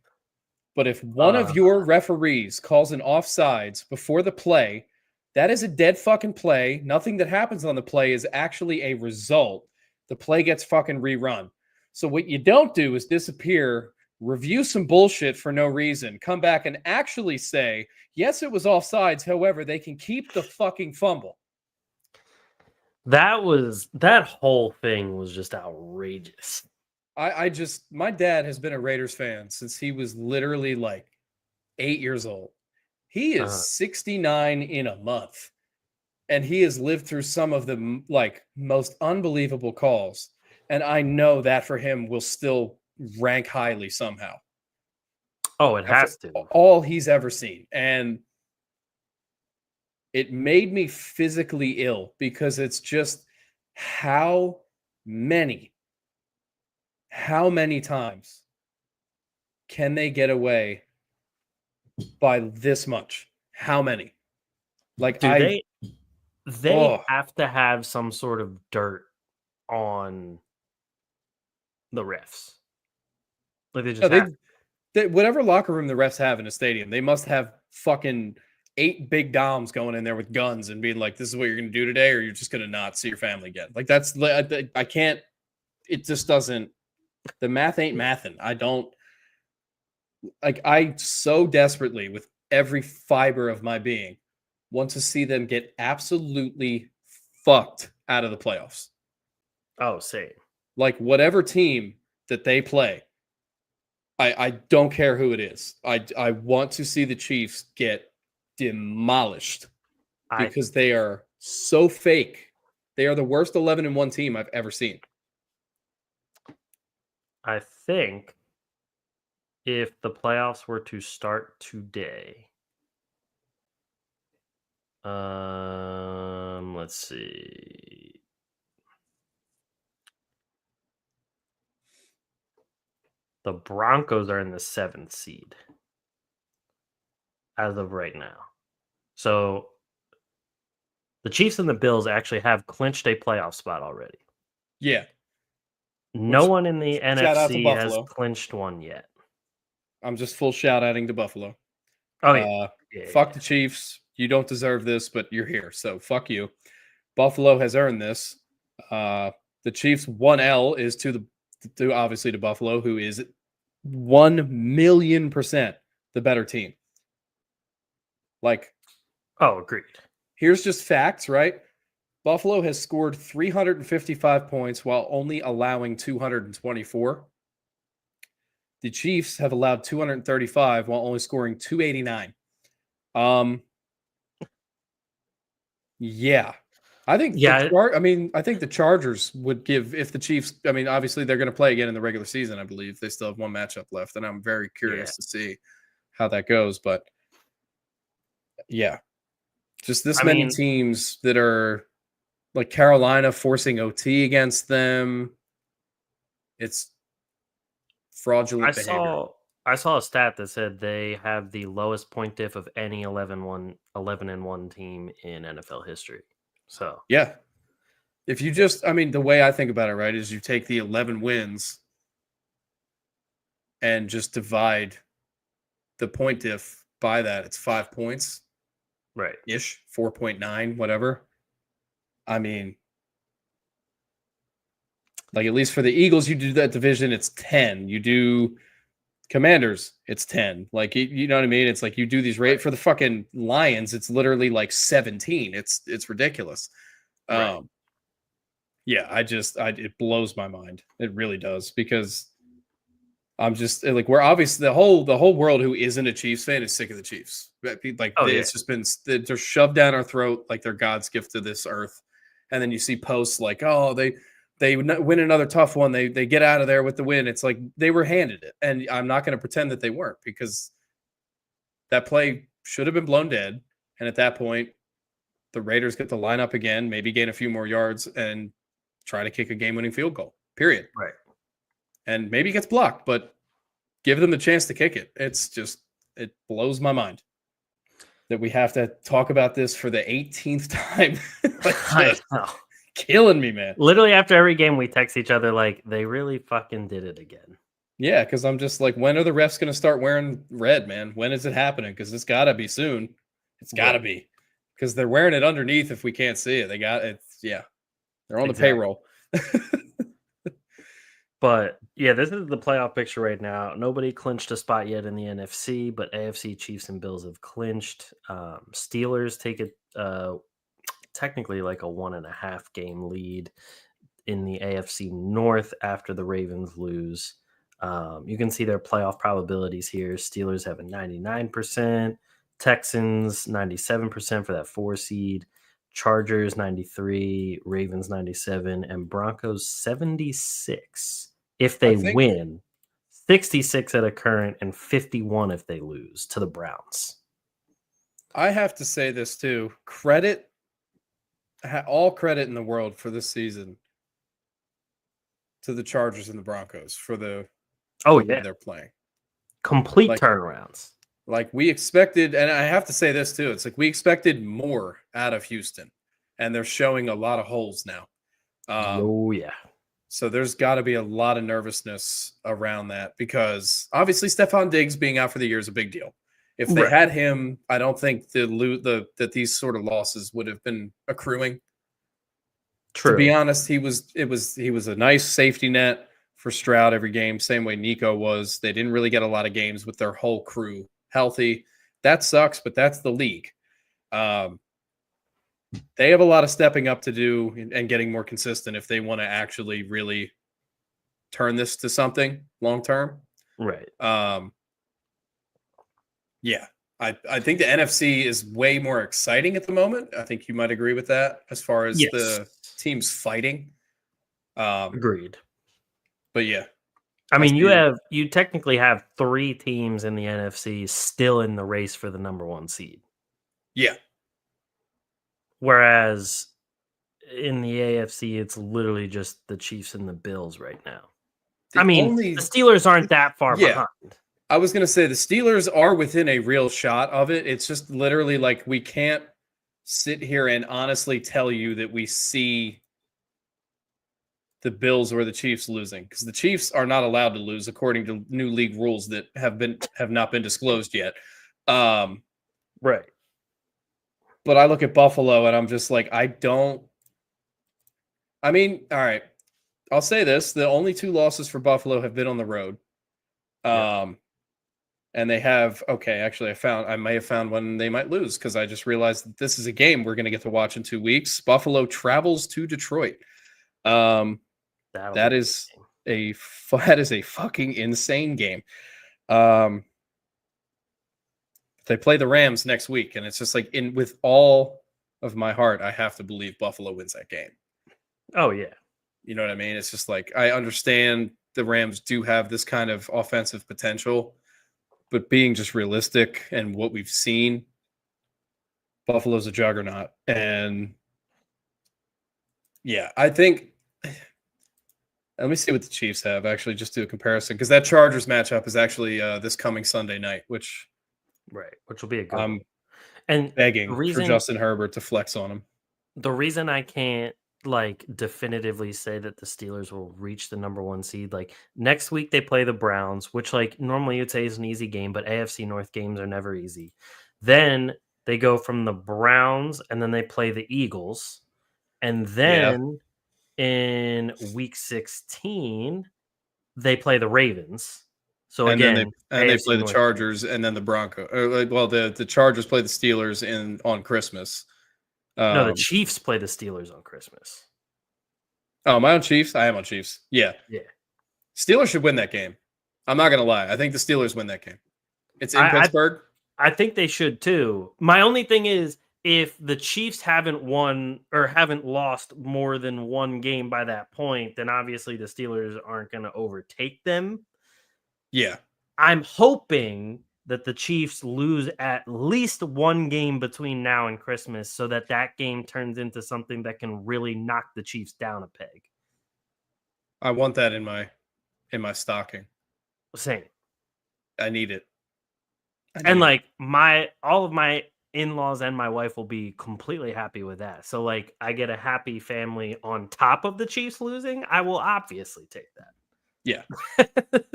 But if one of your referees calls an offsides before the play, that is a dead fucking play. Nothing that happens on the play is actually a result. The play gets fucking rerun. So what you don't do is disappear, review some bullshit for no reason, come back and actually say, yes, it was offsides. However, they can keep the fucking fumble. That whole thing was just outrageous. My dad has been a Raiders fan since he was literally like 8 years old. He is 69 in a month, and he has lived through some of the like most unbelievable calls. And I know that for him will still rank highly somehow. Oh, it has to. All he's ever seen. And it made me physically ill because it's just how many times can they get away by this much? How many? Like, they have to have some sort of dirt on the refs. Like they just whatever locker room the refs have in a stadium, they must have fucking 8 big doms going in there with guns and being like, this is what you're going to do today, or you're just going to not see your family again. Like, that's, I can't, it just doesn't, the math ain't mathin'. I so desperately, with every fiber of my being, want to see them get absolutely fucked out of the playoffs. Oh, same. Like, whatever team that they play, I don't care who it is. I want to see the Chiefs get demolished. because they are so fake. They are the worst 11-1 team I've ever seen. I think if the playoffs were to start today, let's see. The Broncos are in the 7th seed as of right now. So the Chiefs and the Bills actually have clinched a playoff spot already. Yeah. No one in the shout out to NFC has Buffalo. clinched one yet. I'm just full shout-outing to Buffalo. Oh, yeah. Fuck the Chiefs. You don't deserve this, but you're here, so fuck you. Buffalo has earned this. The Chiefs' 1L is to obviously to Buffalo, who is 1,000,000% the better team. Like, Oh, agreed. here's just facts, right? Buffalo has scored 355 points while only allowing 224. The Chiefs have allowed 235 while only scoring 289. Yeah. I think I think the Chargers would give if the Chiefs, I mean, obviously they're going to play again in the regular season, I believe. They still have one matchup left, and I'm very curious to see how that goes, but yeah. Just this many teams that are like Carolina forcing OT against them. It's fraudulent behavior. I saw a stat that said they have the lowest point diff of any 11-1 team in NFL history. So yeah, if you just, I mean, the way I think about it, right, is you take the 11 wins and just divide the point diff by that. It's 5 points, right? Ish, 4.9, whatever. I mean, like at least for the Eagles, you do that division, it's 10. You do Commanders, it's 10. Like, you know what I mean? It's like you do these for the fucking Lions, it's literally like 17. It's ridiculous. Right. Yeah, it blows my mind. It really does, because I'm just like, we're obviously the whole world who isn't a Chiefs fan is sick of the Chiefs. Like, it's just been, they're shoved down our throat like they're God's gift to this earth. And then you see posts like, oh, they win another tough one. They get out of there with the win. It's like they were handed it. And I'm not going to pretend that they weren't, because that play should have been blown dead. And at that point, the Raiders get to line up again, maybe gain a few more yards and try to kick a game-winning field goal, period. Right. And maybe it gets blocked, but give them the chance to kick it. It's just, it blows my mind that we have to talk about this for the 18th time. I know. Killing me, man. Literally after every game, we text each other like, they really fucking did it again. Yeah, because I'm just like, when are the refs going to start wearing red, man? When is it happening? Because it's got to be soon. It's got to be. Because they're wearing it underneath if we can't see it. They got it. Yeah. They're on the payroll. But yeah, this is the playoff picture right now. Nobody clinched a spot yet in the NFC, but AFC Chiefs and Bills have clinched. Steelers take it technically like a 1.5 game lead in the AFC North after the Ravens lose. You can see their playoff probabilities here. Steelers have a 99%, Texans 97% for that 4 seed, Chargers 93, Ravens 97, and Broncos 76 if they win, 66 at a current, and 51 if they lose to the Browns. I have to say this too. All credit in the world for this season to the Chargers and the Broncos for the way they're playing. Complete turnarounds. Like we expected, and I have to say this too. It's like we expected more out of Houston, and they're showing a lot of holes now. So there's got to be a lot of nervousness around that, because obviously Stephon Diggs being out for the year is a big deal. If they had him, I don't think that these sort of losses would have been accruing. True. To be honest, he was a nice safety net for Stroud every game, same way Nico was. They didn't really get a lot of games with their whole crew healthy. That sucks, but that's the league. They have a lot of stepping up to do and getting more consistent if they want to actually really turn this to something long term. Right. Yeah. I think the NFC is way more exciting at the moment. I think you might agree with that as far as Yes. the teams fighting. Agreed. But yeah, I mean, see- you technically have 3 teams in the NFC still in the race for the number 1 seed. yeah, Whereas in the AFC, it's literally just the Chiefs and the Bills right now. The I mean, only- the Steelers aren't that far Yeah. behind. I was gonna say the Steelers are within a real shot of it. It's just literally like we can't sit here and honestly tell you that we see the Bills or the Chiefs losing, because the Chiefs are not allowed to lose according to new league rules that have not been disclosed yet. Right. But I look at Buffalo and I'm just like, I mean, all right. I'll say this. The only 2 losses for Buffalo have been on the road. And they have, actually I may have found one they might lose, because I just realized that this is a game we're going to get to watch in 2 weeks. Buffalo travels to Detroit. That is a fucking insane game. They play the Rams next week, and it's just like, with all of my heart, I have to believe Buffalo wins that game. Oh, yeah. You know what I mean? It's just like, I understand the Rams do have this kind of offensive potential, but being just realistic and what we've seen, Buffalo's a juggernaut. And yeah, I think, let me see what the Chiefs have, actually, just do a comparison, because that Chargers matchup is actually this coming Sunday night, which will be a good I'm one. And begging for Justin Herbert to flex on him. The reason I can't definitively say that the Steelers will reach the number 1 seed, next week they play the Browns, which normally you'd say is an easy game, but AFC North games are never easy. Then they go from the Browns and then they play the Eagles. And then in week 16, they play the Ravens. So and again, then they play the North Chargers and then the Broncos. The Chargers play the Steelers on Christmas. No, the Chiefs play the Steelers on Christmas. Oh, am I on Chiefs? I am on Chiefs. Yeah. Steelers should win that game. I'm not gonna lie. I think the Steelers win that game. It's in Pittsburgh. I think they should too. My only thing is, if the Chiefs haven't won or haven't lost more than 1 game by that point, then obviously the Steelers aren't going to overtake them. Yeah. I'm hoping that the Chiefs lose at least 1 game between now and Christmas, so that game turns into something that can really knock the Chiefs down a peg. I want that in my stocking. Same. I need it. And all of my in-laws and my wife will be completely happy with that. So I get a happy family on top of the Chiefs losing. I will obviously take that. Yeah.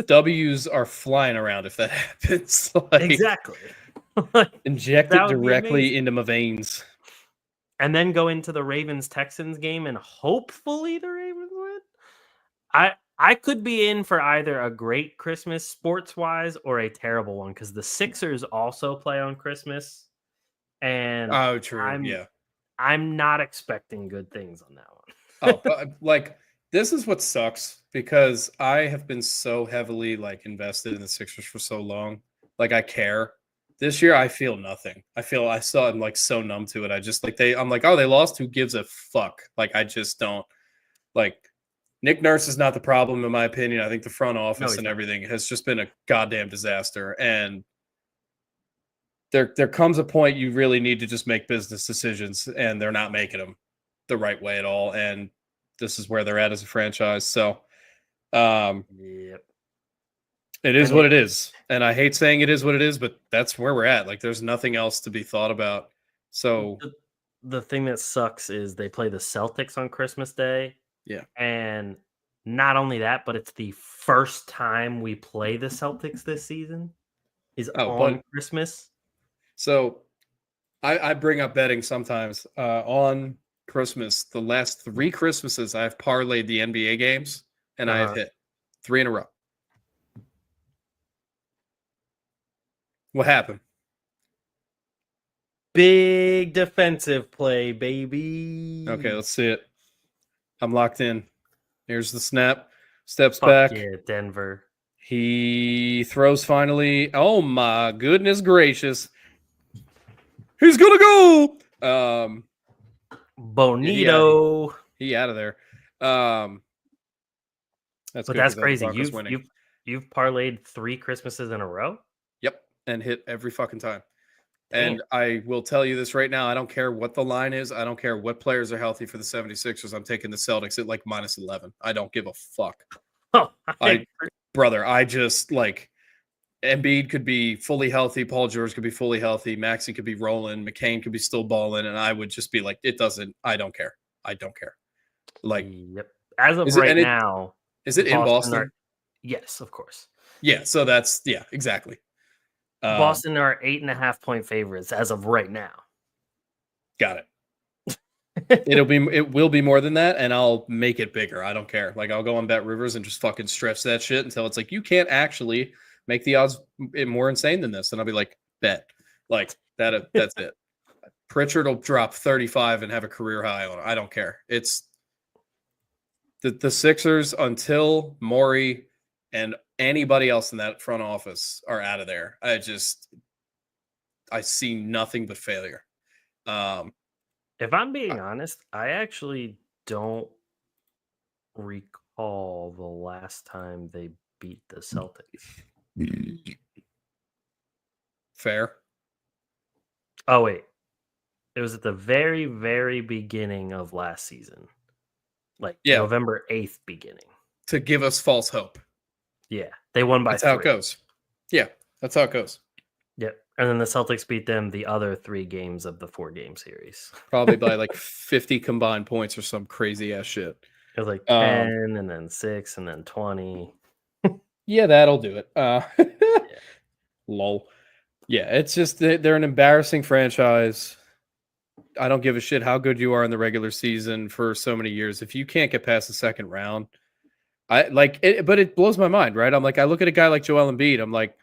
W's are flying around if that happens. Exactly. Inject it directly into my veins. And then go into the Ravens-Texans game and hopefully the Ravens win. I could be in for either a great Christmas sports-wise or a terrible one, because the Sixers also play on Christmas. And true. I'm not expecting good things on that one. This is what sucks, because I have been so heavily invested in the Sixers for so long. I care. This year I feel nothing. I'm so numb to it. I just I'm like, oh, they lost. Who gives a fuck? I just don't Nick Nurse is not the problem, in my opinion. I think the front office and everything has just been a goddamn disaster. And there comes a point you really need to just make business decisions, and they're not making them the right way at all. And this is where they're at as a franchise. So, it is what it is. And I hate saying it is what it is, but that's where we're at. There's nothing else to be thought about. So the thing that sucks is they play the Celtics on Christmas Day. Yeah. And not only that, but it's the first time we play the Celtics this season is on Christmas. So I bring up betting sometimes on Christmas. The last 3 Christmases, I've parlayed the NBA games, and I have hit 3 in a row. What happened? Big defensive play, baby. Okay, let's see it. I'm locked in. Here's the snap. Steps back. Yeah, Denver. He throws finally. Oh, my goodness gracious. He's gonna go. Bonito. He out of there. That's But good that's 'cause the crazy. Broncos winning. You've parlayed 3 Christmases in a row? Yep, and hit every fucking time. Damn. And I will tell you this right now. I don't care what the line is. I don't care what players are healthy for the 76ers. I'm taking the Celtics at like minus 11. I don't give a fuck. Oh, Brother, I just like Embiid could be fully healthy. Paul George could be fully healthy. Maxey could be rolling. McCain could be still balling. And I would just be like, I don't care. I don't care. Like, yep. As of is it- right and it- now, is it in Boston? are- yes, of course. Yeah. So that's, yeah, exactly. Boston are 8.5 point favorites as of right now. Got it. It will be more than that, and I'll make it bigger. I don't care. Like I'll go on Bet Rivers and just fucking stretch that shit until it's like you can't actually make the odds more insane than this. And I'll be like, bet. Like that. That's it. Pritchard will drop 35 and have a career high on it. I don't care. It's the Sixers until Morey and anybody else in that front office are out of there. I see nothing but failure. If I'm being honest, I actually don't recall the last time they beat the Celtics. Fair. Oh, wait. It was at the very, very beginning of last season. Like November 8th beginning. To give us false hope. Yeah. They won by 3. That's how it goes. Yeah. That's how it goes. Yep. And then the Celtics beat them the other 3 games of the 4-game series. Probably by like 50 combined points or some crazy ass shit. It was like 10 and then 6 and then 20. Yeah, that'll do it. Lol. Yeah, it's just they're an embarrassing franchise. I don't give a shit how good you are in the regular season for so many years. If you can't get past the second round, but it blows my mind, right? I'm like, I look at a guy like Joel Embiid. I'm like,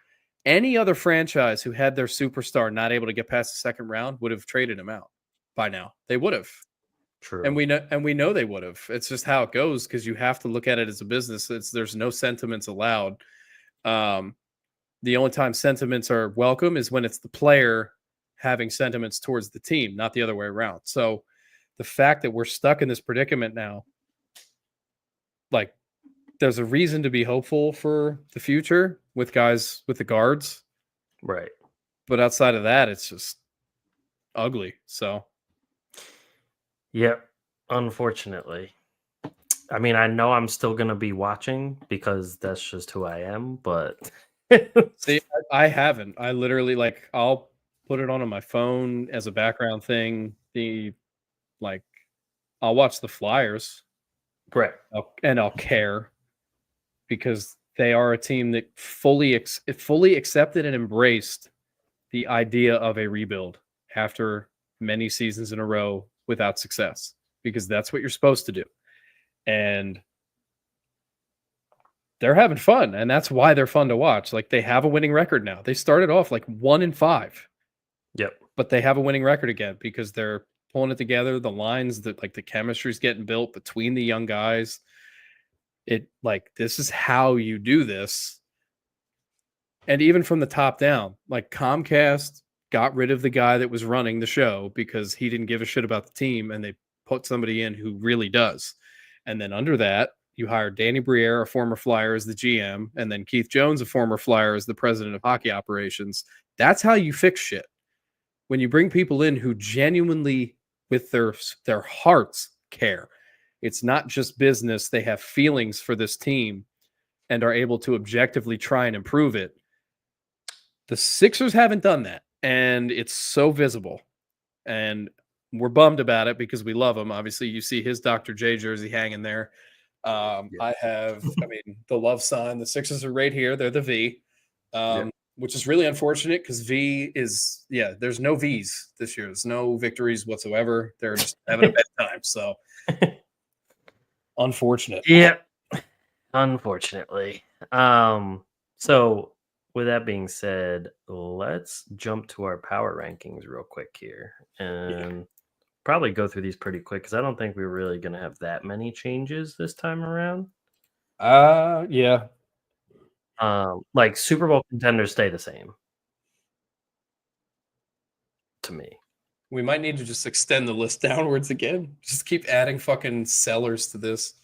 any other franchise who had their superstar not able to get past the second round would have traded him out by now. They would have. True. And we know they would have. It's just how it goes because you have to look at it as a business. There's no sentiments allowed. The only time sentiments are welcome is when it's the player having sentiments towards the team, not the other way around. So the fact that we're stuck in this predicament now, like there's a reason to be hopeful for the future with guys with the guards. Right. But outside of that, it's just ugly. So yep. Unfortunately. I mean, I know I'm still going to be watching because that's just who I am, but see, I haven't. I literally I'll put it on my phone as a background thing. I'll watch the Flyers. Right. I'll care because they are a team that fully accepted and embraced the idea of a rebuild after many seasons in a row without success, because that's what you're supposed to do. And they're having fun, and that's why they're fun to watch. Like, they have a winning record now. They started off like 1-5. Yep. But they have a winning record again because they're pulling it together. The lines that the chemistry's getting built between the young guys. This is how you do this. And even from the top down, Comcast got rid of the guy that was running the show because he didn't give a shit about the team, and they put somebody in who really does. And then under that, you hired Danny Briere, a former Flyer, as the GM, and then Keith Jones, a former Flyer, as the president of hockey operations. That's how you fix shit. When you bring people in who genuinely, with their hearts, care. It's not just business. They have feelings for this team and are able to objectively try and improve it. The Sixers haven't done that, and it's so visible. And we're bummed about it because we love him. Obviously, you see his Dr. J jersey hanging there. I have, the love sign. The Sixers are right here. They're the V, which is really unfortunate because V is, there's no Vs this year. There's no victories whatsoever. They're just having a bad time. So unfortunate. Yeah. Unfortunately. So with that being said, let's jump to our power rankings real quick here and probably go through these pretty quick because I don't think we're really going to have that many changes this time around. Yeah. Super Bowl contenders stay the same to me. We might need to just extend the list downwards again. Just keep adding fucking sellers to this.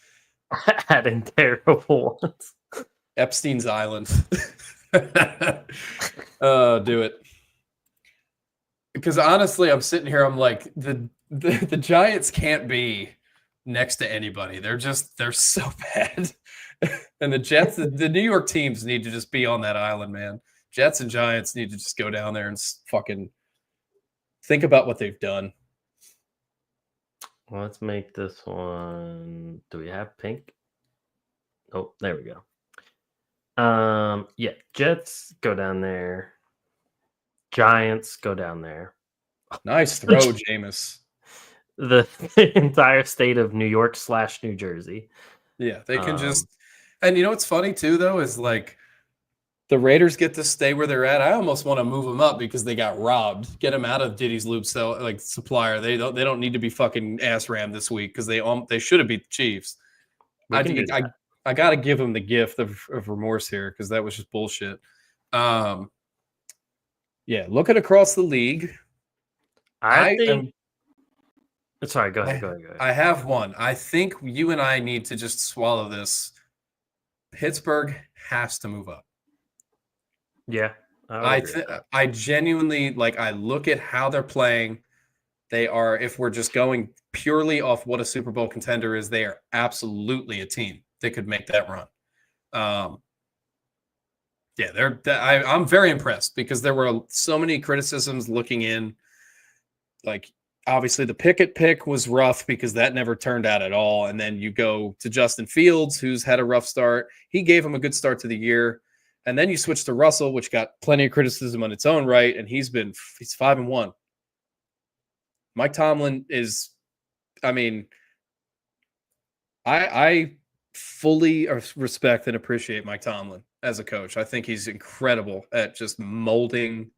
Adding terrible ones. Epstein's Island. Do it. Because honestly, I'm sitting here, I'm like, the Giants can't be next to anybody. They're so bad. And the Jets, the New York teams need to just be on that island, man. Jets and Giants need to just go down there and fucking think about what they've done. Well, let's make this one. Do we have pink? Oh, there we go. Yeah, Jets go down there. Giants go down there. Nice throw, Jameis. The entire state of New York / New Jersey. Yeah, they can just. And you know what's funny too, though, is like the Raiders get to stay where they're at. I almost want to move them up because they got robbed. Get them out of Diddy's Loop supplier. They don't need to be fucking ass rammed this week because they should have beat the Chiefs. I got to give them the gift of remorse here because that was just bullshit. Yeah, looking across the league, I think. Sorry, go ahead. I have one. I think you and I need to just swallow this. Pittsburgh has to move up. Yeah, I genuinely I look at how they're playing. They are, if we're just going purely off what a Super Bowl contender is, they are absolutely a team that could make that run. Yeah, I'm very impressed because there were so many criticisms looking in. Like, obviously, the Pickett pick was rough because that never turned out at all. And then you go to Justin Fields, who's had a rough start. He gave him a good start to the year. And then you switch to Russell, which got plenty of criticism on its own right, and he's 5-1. Mike Tomlin is, I fully respect and appreciate Mike Tomlin as a coach. I think he's incredible at just molding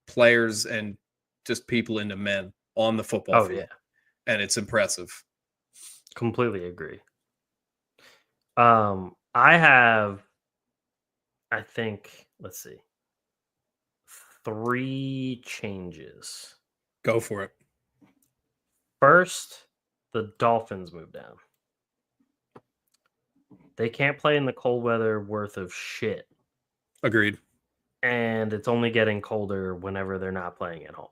players and just people into men on the football field. Yeah. And it's impressive. Completely agree. I think, let's see, 3 changes. Go for it. First, the Dolphins move down. They can't play in the cold weather worth of shit. Agreed. And it's only getting colder whenever they're not playing at home.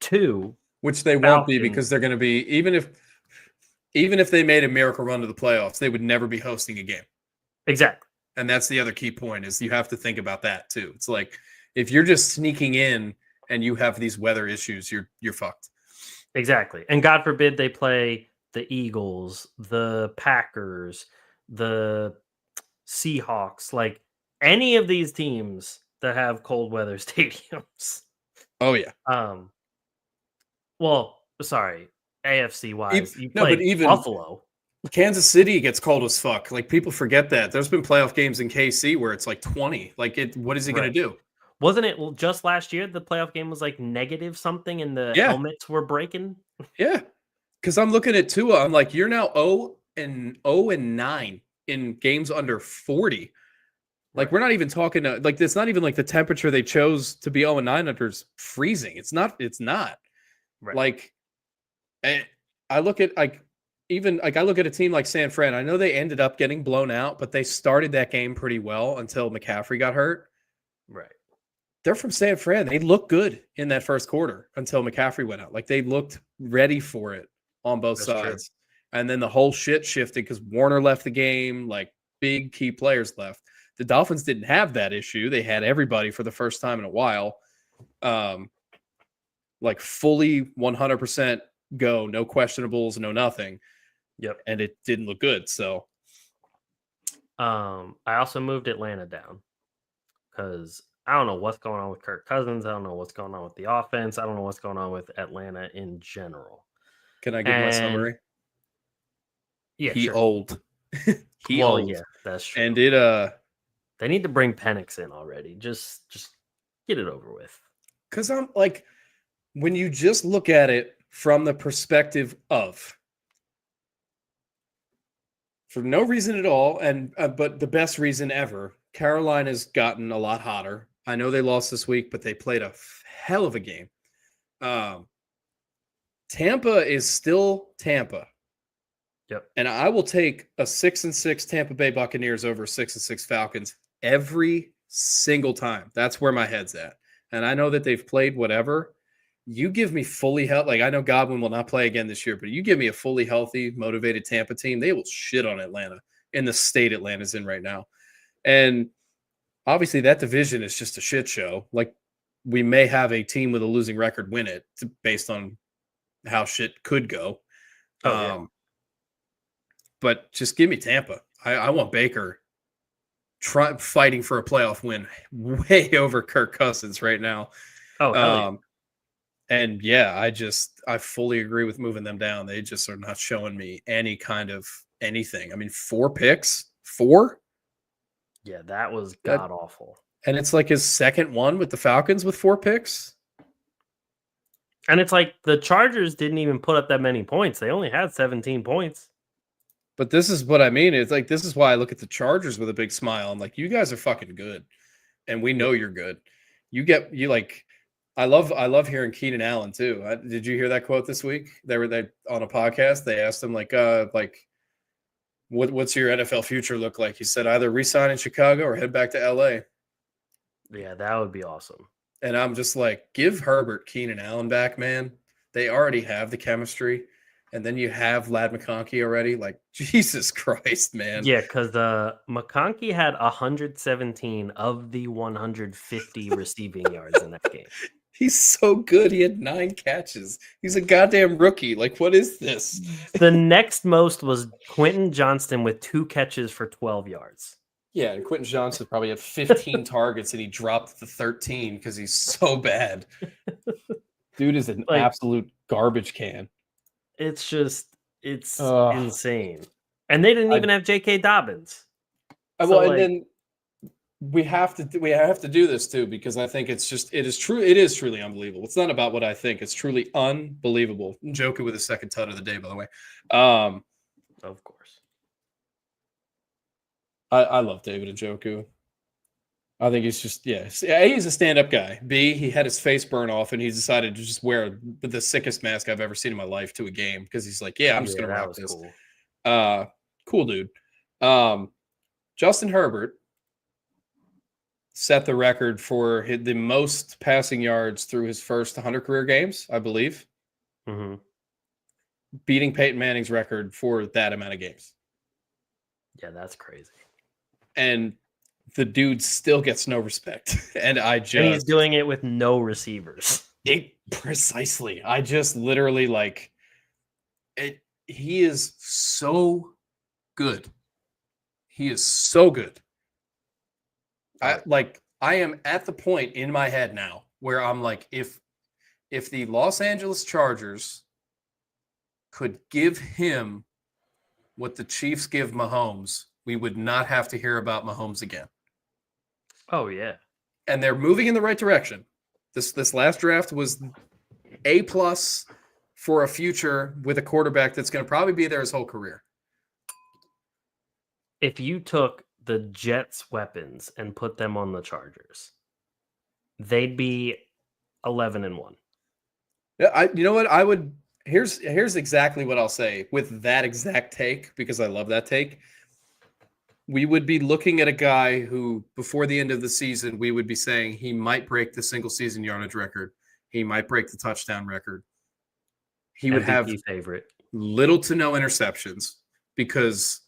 2, which they won't be because they're going to be, even if they made a miracle run to the playoffs, they would never be hosting a game. Exactly. And that's the other key point is you have to think about that too. It's like if you're just sneaking in and you have these weather issues, you're fucked. Exactly. And God forbid they play the Eagles, the Packers, the Seahawks, like any of these teams that have cold weather stadiums. Oh yeah. Well, sorry, AFC wise, but even Buffalo. Kansas City gets cold as fuck. Like people forget that. There's been playoff games in KC where it's like 20. Like what is he going to do? Wasn't it just last year the playoff game was like negative something and the helmets were breaking? Yeah. Because I'm looking at Tua. I'm like, you're now 0-9 in games under 40. Like we're not even talking like it's not even like the temperature they chose to be 0-9 under is freezing. It's not. Right. Like I look at I look at a team like San Fran. I know they ended up getting blown out, but they started that game pretty well until McCaffrey got hurt. Right. They're from San Fran. They looked good in that first quarter until McCaffrey went out. Like they looked ready for it on both sides. True. And then the whole shit shifted because Warner left the game. Like big key players left. The Dolphins didn't have that issue. They had everybody for the first time in a while. Like fully 100% go, no questionables, no nothing. Yep. And it didn't look good. So I also moved Atlanta down because I don't know what's going on with Kirk Cousins. I don't know what's going on with the offense. I don't know what's going on with Atlanta in general. Can I give my summary? Yeah, he old. He old. Yeah, that's true. And they need to bring Penix in already. Just get it over with. Because I'm like, when you just look at it from the perspective of, for no reason at all, and but the best reason ever, Carolina's gotten a lot hotter. I know they lost this week, but they played a hell of a game. Tampa is still Tampa. Yep. And I will take a 6-6 Tampa Bay Buccaneers over 6-6 Falcons every single time. That's where my head's at. And I know that they've played whatever. You give me fully healthy. Like, I know Godwin will not play again this year, but you give me a fully healthy, motivated Tampa team, they will shit on Atlanta in the state Atlanta's in right now. And obviously that division is just a shit show. Like, we may have a team with a losing record win it based on how shit could go. But just give me Tampa. I want Baker fighting for a playoff win way over Kirk Cousins right now. And yeah, I fully agree with moving them down. They just are not showing me any kind of anything. I mean, 4 picks, 4. Yeah, that was god awful. And it's like his second one with the Falcons with 4 picks. And it's like the Chargers didn't even put up that many points. They only had 17 points. But this is what I mean. It's like, this is why I look at the Chargers with a big smile. I'm like, you guys are fucking good. And we know you're good. I love hearing Keenan Allen too. Did you hear that quote this week? They on a podcast. They asked him what's your NFL future look like? He said either re-sign in Chicago or head back to LA. Yeah, that would be awesome. And I'm just like, give Herbert Keenan Allen back, man. They already have the chemistry. And then you have Vlad McConkey already. Like, Jesus Christ, man. Yeah, because McConkey had 117 of the 150 receiving yards in that game. He's so good. He had 9 catches. He's a goddamn rookie. Like, what is this? The next most was Quentin Johnston with 2 catches for 12 yards. Yeah, and Quentin Johnson probably had 15 targets and he dropped the 13 because he's so bad. Dude is an absolute garbage can. It's insane. And they didn't even have J.K. Dobbins. Then we have to do this too, because I think it is truly unbelievable. It's not about what I think. It's truly unbelievable. Njoku with his second tut of the day, by the way. Of course. I love David Njoku. I think he's just, he's a stand-up guy. B, he had his face burn off, and he decided to just wear the sickest mask I've ever seen in my life to a game because he's like, I'm just going to rock this. Cool. Cool dude. Justin Herbert set the record for the most passing yards through his first 100 career games, I believe. Mm-hmm. Beating Peyton Manning's record for that amount of games. Yeah, that's crazy. And the dude still gets no respect. And he's doing it with no receivers. Precisely. I just literally he is so good. He is so good. I am at the point in my head now where I'm like, if the Los Angeles Chargers could give him what the Chiefs give Mahomes, we would not have to hear about Mahomes again. Oh, yeah. And they're moving in the right direction. This last draft was A+ for a future with a quarterback that's going to probably be there his whole career. If you took the Jets' weapons and put them on the Chargers, they'd be 11-1. Yeah, you know what? I would. Here's exactly what I'll say with that exact take, because I love that take. We would be looking at a guy who, before the end of the season, we would be saying he might break the single season yardage record. He might break the touchdown record. He would have little to no interceptions because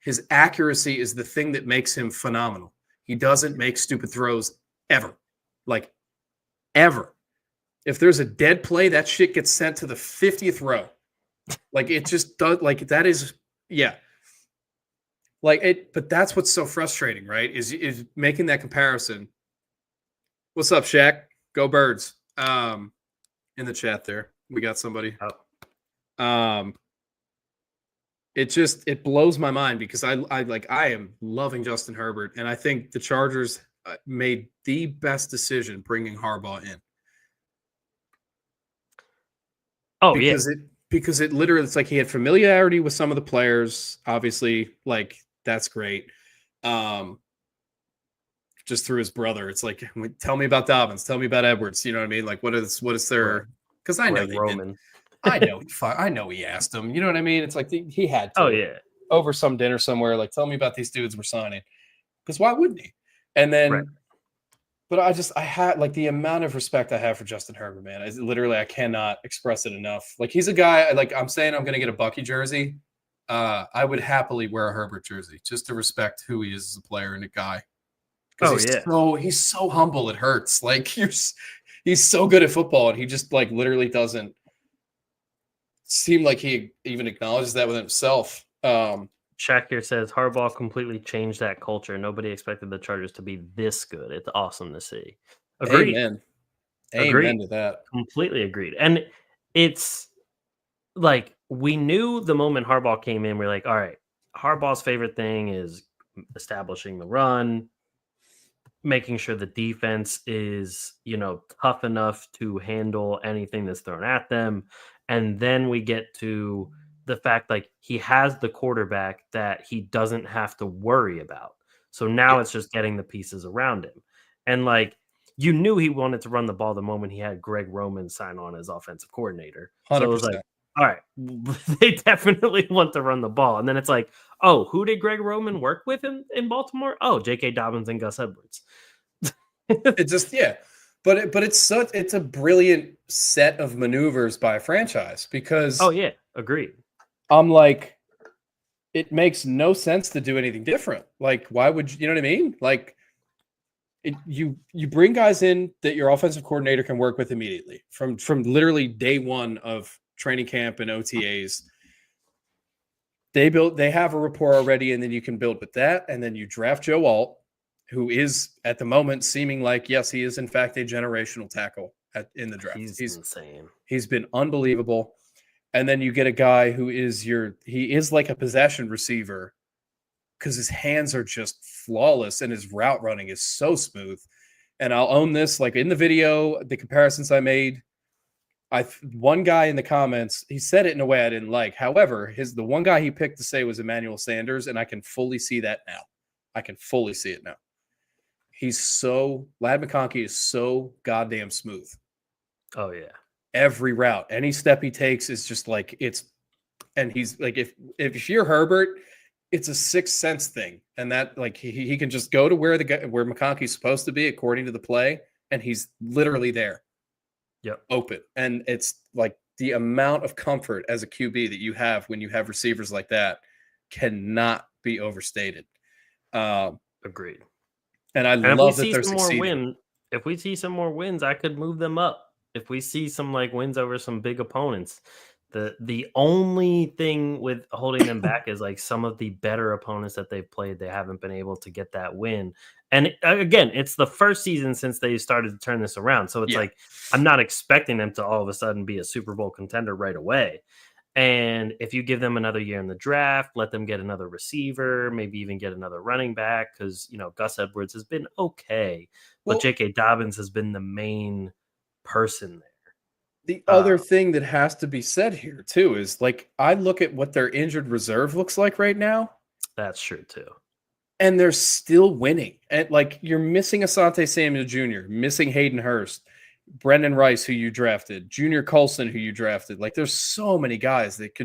his accuracy is the thing that makes him phenomenal. He doesn't make stupid throws ever. Like, ever. If there's a dead play, that shit gets sent to the 50th row. Like, it just does. Like, that is, yeah. Like it, but that's what's so frustrating, right? Is making that comparison. What's up, Shaq? Go Birds. In the chat there, we got somebody. It blows my mind because I am loving Justin Herbert, and I think the Chargers made the best decision bringing Harbaugh in. Oh, because it literally, it's like he had familiarity with some of the players, obviously, like. That's great. Just through his brother. It's like, tell me about Dobbins. Tell me about Edwards. You know what I mean? Like, what is their because I know Greg they Roman. did. I know he asked him. You know what I mean? It's like he had to. Oh yeah, Over some dinner somewhere. Like, tell me about these dudes we're signing. Because why wouldn't he? And then, Right. but I had like the amount of respect I have for Justin Herbert, man. I cannot express it enough. Like, he's a guy. Like, I'm saying, I'm going to get a Bucky jersey. I would happily wear a Herbert jersey just to respect who he is as a player and a guy. Oh, Because he's so humble. It hurts. Like, he's so good at football, and he just like literally doesn't seem like he even acknowledges that with himself. Shaq here says Harbaugh completely changed that culture. Nobody expected the Chargers to be this good. It's awesome to see. Agreed. Amen. Agreed. Amen to that. Completely agreed. And it's like we knew the moment Harbaugh came in, we're like, all right, Harbaugh's favorite thing is establishing the run, making sure the defense is, tough enough to handle anything that's thrown at them. And then we get to the fact like he has the quarterback that he doesn't have to worry about. So now it's just getting the pieces around him. And like you knew he wanted to run the ball the moment he had Greg Roman sign on as offensive coordinator. 100%. So it was like, all right, they definitely want to run the ball. And then it's like, oh, who did Greg Roman work with in Baltimore? Oh, J.K. Dobbins and Gus Edwards. It just but it's a brilliant set of maneuvers by a franchise because Oh yeah, agreed. I'm like, it makes no sense to do anything different. Like, why would you know what I mean? Like, you bring guys in that your offensive coordinator can work with immediately from literally day one of training camp and OTAs. They have a rapport already, and then you can build with that, and then you draft Joe Alt, who is at the moment seeming like, yes, he is in fact a generational tackle in the draft. He's insane. He's been unbelievable. And then you get a guy who is he is like a possession receiver because his hands are just flawless and his route running is so smooth. And I'll own this, like in the video, the comparisons I made, one guy in the comments, he said it in a way I didn't like. However, the one guy he picked to say was Emmanuel Sanders, and I can fully see that now. I can fully see it now. Lad McConkey is so goddamn smooth. Oh yeah. Every route, any step he takes is just like and he's like, if you're Herbert, it's a sixth sense thing. And that like, he can just go to where McConkey's supposed to be according to the play. And he's literally there. Yep. Open. And it's like the amount of comfort as a QB that you have when you have receivers like that cannot be overstated. Agreed. And I love that they're succeeding. If we see some more wins, I could move them up. If we see some like wins over some big opponents, the only thing with holding them back is like some of the better opponents that they've played, they haven't been able to get that win. And again, it's the first season since they started to turn this around. So it's like, I'm not expecting them to all of a sudden be a Super Bowl contender right away. And if you give them another year in the draft, let them get another receiver, maybe even get another running back, because Gus Edwards has been okay, but J.K. Dobbins has been the main person there. The other thing that has to be said here too is like, I look at what their injured reserve looks like right now. That's true too. And they're still winning. And like, you're missing Asante Samuel Jr., missing Hayden Hurst, Brendan Rice, who you drafted, Junior Colson, who you drafted. Like, there's so many guys that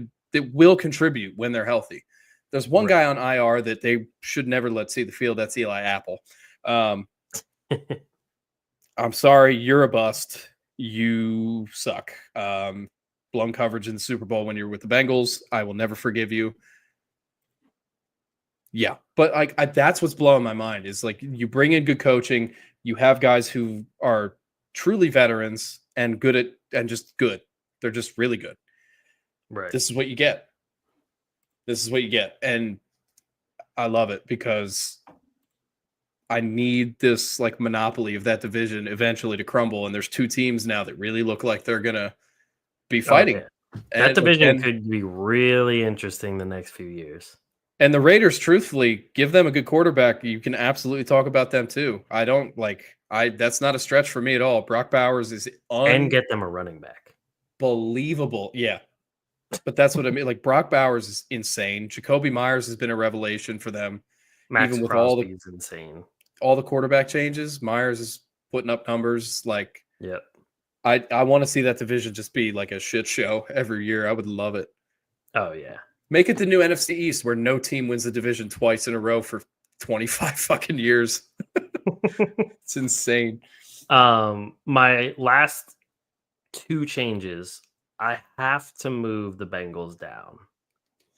will contribute when they're healthy. There's one guy on IR that they should never let see the field. That's Eli Apple. I'm sorry, you're a bust. You suck. Blown coverage in the Super Bowl when you're with the Bengals. I will never forgive you. Yeah, but that's what's blowing my mind is like, you bring in good coaching. You have guys who are truly veterans and just good. They're just really good. Right. This is what you get. And I love it because I need this like monopoly of that division eventually to crumble. And there's two teams now that really look like they're going to be fighting. Oh, yeah. That division could be really interesting the next few years. And the Raiders, truthfully, give them a good quarterback. You can absolutely talk about them too. That's not a stretch for me at all. Brock Bowers is and get them a running back. Unbelievable. Yeah. But that's what I mean. Like, Brock Bowers is insane. Jacoby Myers has been a revelation for them. Max even with Crosby is insane. All the quarterback changes, Myers is putting up numbers. Like, yep. I want to see that division just be like a shit show every year. I would love it. Oh yeah. Make it the new NFC East where no team wins the division twice in a row for 25 fucking years. It's insane. My last 2 changes, I have to move the Bengals down.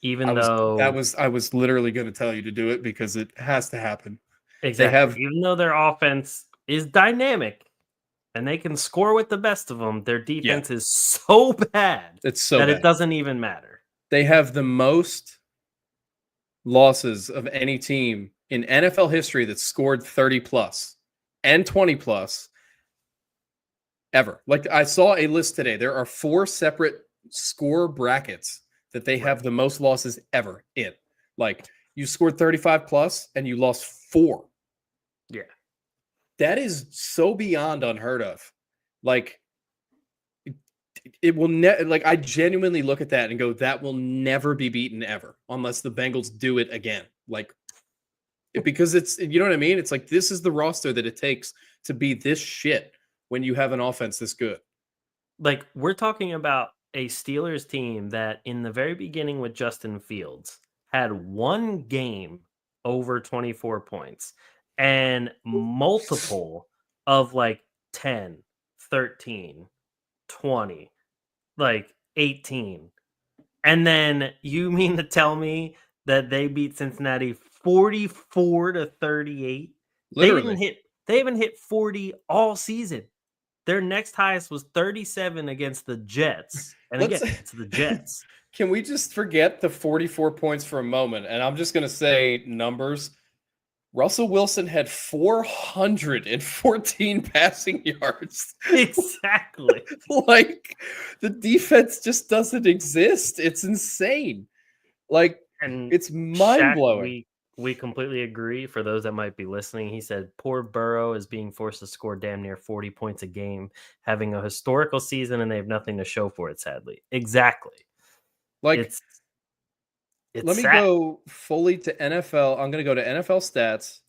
Even though I was literally going to tell you to do it because it has to happen. exactly, even though their offense is dynamic and they can score with the best of them, their defense is so bad It's so that bad. it doesn't even matter. They have the most losses of any team in NFL history that scored 30 plus and 20 plus ever. Like I saw a list today. There are 4 separate score brackets that they have the most losses ever in. Like you scored 35 plus and you lost 4. Yeah. That is so beyond unheard of. Like it will like I genuinely look at that and go, that will never be beaten ever unless the Bengals do it again. Like because it's, you know what I mean? It's like this is the roster that it takes to be this shit when you have an offense this good. Like we're talking about a Steelers team that in the very beginning with Justin Fields had 1 game over 24 points and multiple of like 10, 13, 20, like 18. And then you mean to tell me that they beat Cincinnati 44-38? Literally. They haven't hit 40 all season. Their next highest was 37 against the Jets. And again, it's the Jets. Can we just forget the 44 points for a moment? And I'm just going to say numbers. Russell Wilson had 414 passing yards. Exactly. Like the defense just doesn't exist. It's insane. Like And it's mind blowing. Shaq, we completely agree. For those that might be listening, he said poor Burrow is being forced to score damn near 40 points a game, having a historical season, and they have nothing to show for it, sadly. Exactly. Like it's let me sad. go fully to NFL. I'm going to go to NFL stats,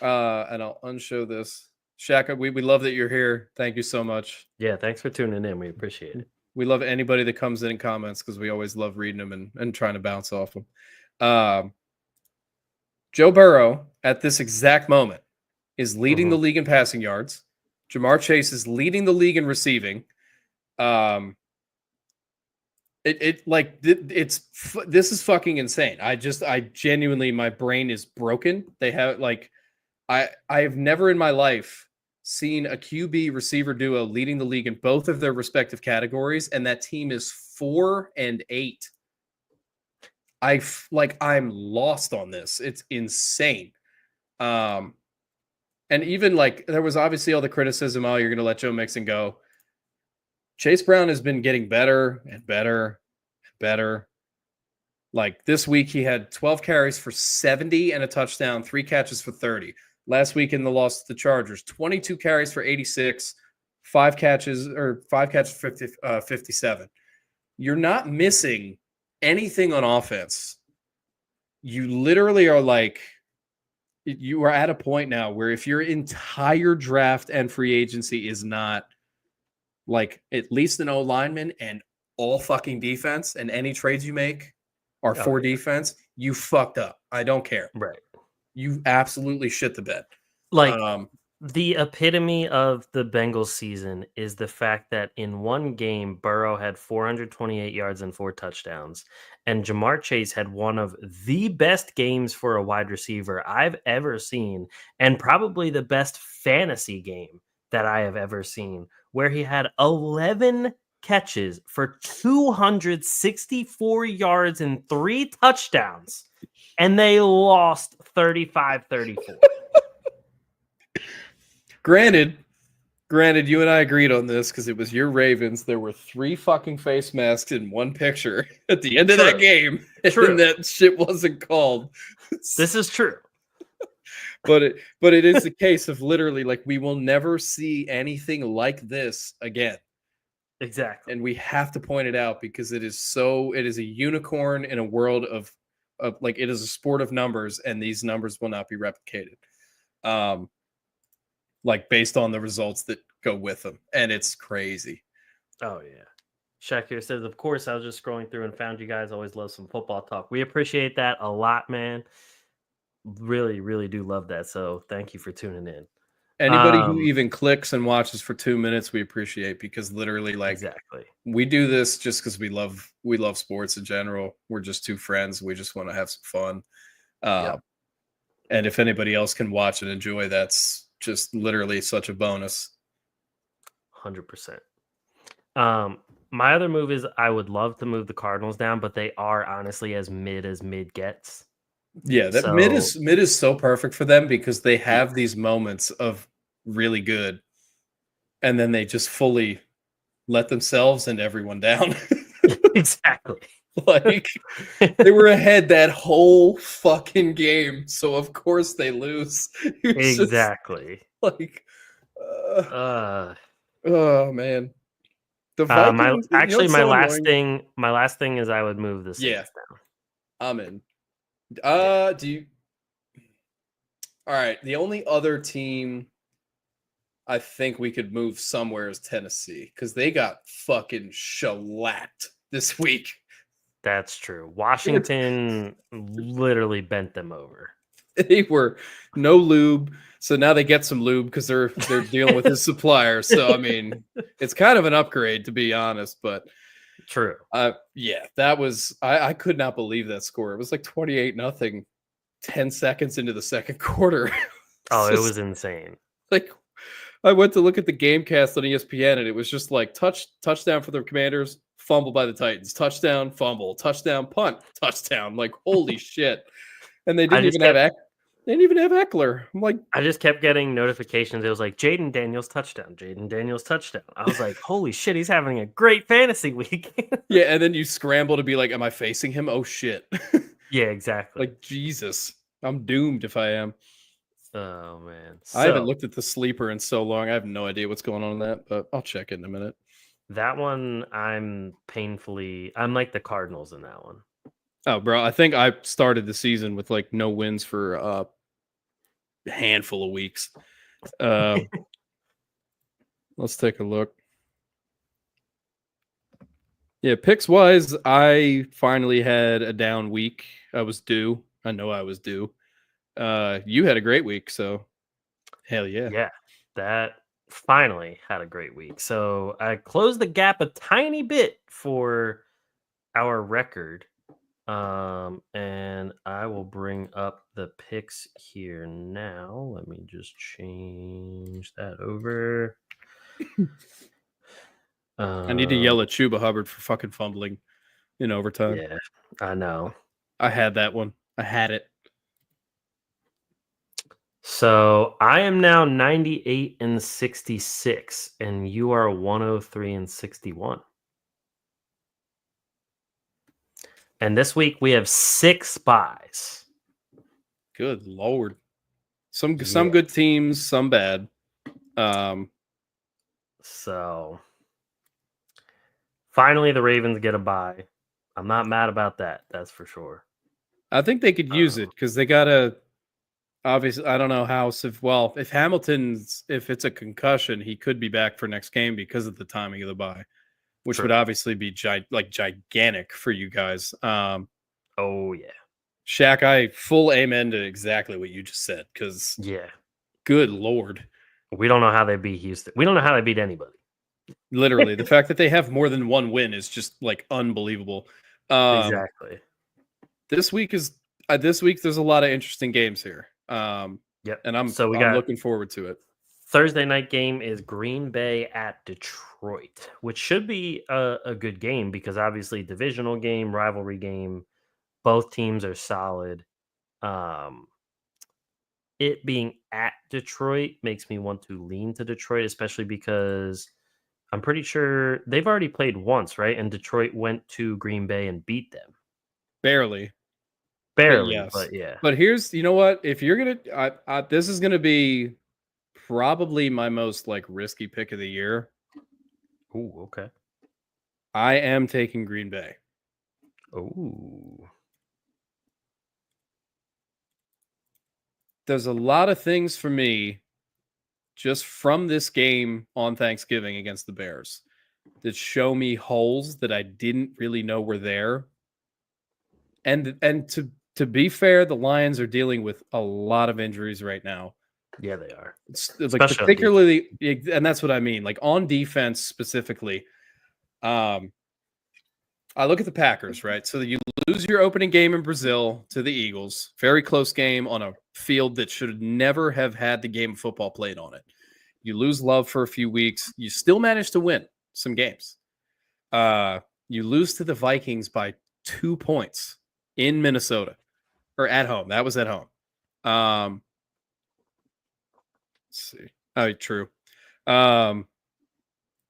and I'll unshow this. Shaq, we love that you're here. Thank you so much. Yeah, thanks for tuning in. We appreciate it. We love anybody that comes in and comments because we always love reading them and trying to bounce off them. Joe Burrow, at this exact moment, is leading the league in passing yards. Jamar Chase is leading the league in receiving. This is fucking insane. I genuinely, my brain is broken. They have I have never in my life seen a QB receiver duo leading the league in both of their respective categories, and that team is 4-8. I'm lost on this. It's insane. And even like there was obviously all the criticism, oh, you're going to let Joe Mixon go. Chase Brown has been getting better and better and better. Like this week, he had 12 carries for 70 and a touchdown, 3 catches for 30. Last week in the loss to the Chargers, 22 carries for 86, 5 catches for 57. You're not missing anything on offense. You literally are like, you are at a point now where if your entire draft and free agency is not like at least an O lineman and all fucking defense, and any trades you make are for defense, you fucked up. I don't care. Right. You absolutely shit the bed. Like the epitome of the Bengals season is the fact that in one game, Burrow had 428 yards and 4 touchdowns, and Jamar Chase had one of the best games for a wide receiver I've ever seen, and probably the best fantasy game that I have ever seen, where he had 11 catches for 264 yards and 3 touchdowns, and they lost 35-34. Granted, you and I agreed on this because it was your Ravens. There were 3 fucking face masks in one picture at the end of that game. True. And that shit wasn't called. This is true. But it is the case of literally like we will never see anything like this again. Exactly. And we have to point it out because it is a unicorn in a world of like it is a sport of numbers, and these numbers will not be replicated. Like based on the results that go with them. And it's crazy. Oh yeah. Shakir says, of course, I was just scrolling through and found you guys always love some football talk. We appreciate that a lot, man. Really, really do love that. So thank you for tuning in. Anybody who even clicks and watches for 2 minutes, we appreciate, because literally, like, exactly, we do this just because we love sports in general. We're just two friends. We just want to have some fun. Yep. And if anybody else can watch and enjoy, that's just literally such a bonus. 100%. My other move is I would love to move the Cardinals down, but they are honestly as mid gets. Yeah, that mid is so perfect for them because they have these moments of really good, and then they just fully let themselves and everyone down. Exactly. Like, they were ahead that whole fucking game, so of course they lose. Exactly. Like, oh man. The Vikings. My last thing is I would move the Saints down. I'm in. Do you? All right. The only other team I think we could move somewhere is Tennessee, because they got fucking shellacked this week. That's true. Washington literally bent them over. They were no lube, so now they get some lube because they're dealing with his supplier. So I mean, it's kind of an upgrade, to be honest. But true. Yeah, that was I could not believe that score. It was like 28-0, 10 seconds into the second quarter. It was insane. Like, I went to look at the game cast on ESPN, and it was just like touchdown for the Commanders, fumble by the Titans, touchdown, fumble, touchdown, punt, touchdown. Like, holy shit! And they didn't even have Eckler. I'm like, I just kept getting notifications. It was like Jaden Daniels touchdown. I was like, holy shit, he's having a great fantasy week. Yeah, and then you scramble to be like, am I facing him? Oh shit. Yeah, exactly. Like, Jesus, I'm doomed if I am. Oh man, I haven't looked at the sleeper in so long. I have no idea what's going on in that, but I'll check it in a minute. That one, I'm like the Cardinals in that one. Oh, bro, I think I started the season with like no wins for a handful of weeks. Let's take a look. Yeah, picks wise, I finally had a down week. I was due. I know I was due. You had a great week, so hell yeah. Yeah, that finally had a great week. So I closed the gap a tiny bit for our record. And I will bring up the picks here now. Let me just change that over. I need to yell at Chuba Hubbard for fucking fumbling in overtime. Yeah, I know. I had that one. I had it. So I am now 98-66, and you are 103-61. And this week we have 6 buys. Good Lord. Some good teams, some bad. So finally the Ravens get a bye. I'm not mad about that. That's for sure. I think they could use it because they got to, obviously, I don't know how, if if it's a concussion, he could be back for next game because of the timing of the bye, which would obviously be gigantic for you guys. Oh yeah. Shaq, I full amen to exactly what you just said, because good Lord. We don't know how they beat Houston. We don't know how they beat anybody. Literally, the fact that they have more than one win is just like unbelievable. Exactly. This week there's a lot of interesting games here. Yep. And I'm looking forward to it. Thursday night game is Green Bay at Detroit, which should be a good game because obviously divisional game, rivalry game, both teams are solid. It being at Detroit makes me want to lean to Detroit, especially because I'm pretty sure they've already played once, right? And Detroit went to Green Bay and beat them. Barely, but yeah. But here's, you know what? If you're gonna, this is gonna be probably my most like risky pick of the year. Ooh, okay. I am taking Green Bay. Ooh. There's a lot of things for me just from this game on Thanksgiving against the Bears. that show me holes that I didn't really know were there. And to be fair, the Lions are dealing with a lot of injuries right now. Yeah, they are. It's like Especially on particularly, and that's what I mean. Like on defense specifically, I look at the Packers, right? So that you lose your opening game in Brazil to the Eagles, very close game on a field that should never have had the game of football played on it. You lose Love for a few weeks. You still manage to win some games. You lose to the Vikings by 2 points in Minnesota or at home. That was at home. Let's see. Oh, true.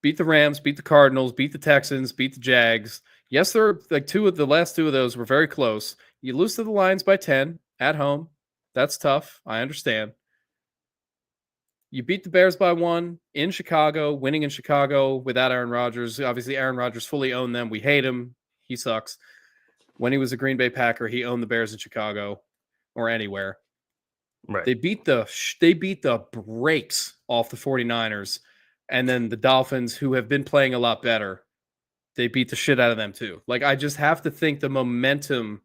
Beat the Rams, beat the Cardinals, beat the Texans, beat the Jags. Yes, there are like the last two of those were very close. You lose to the Lions by 10 at home. That's tough. I understand. You beat the Bears by 1 in Chicago, winning in Chicago without Aaron Rodgers. Obviously, Aaron Rodgers fully owned them. We hate him. He sucks. When he was a Green Bay Packer, he owned the Bears in Chicago or anywhere. Right. They beat the brakes off the 49ers, and then the Dolphins, who have been playing a lot better, they beat the shit out of them too. Like, I just have to think the momentum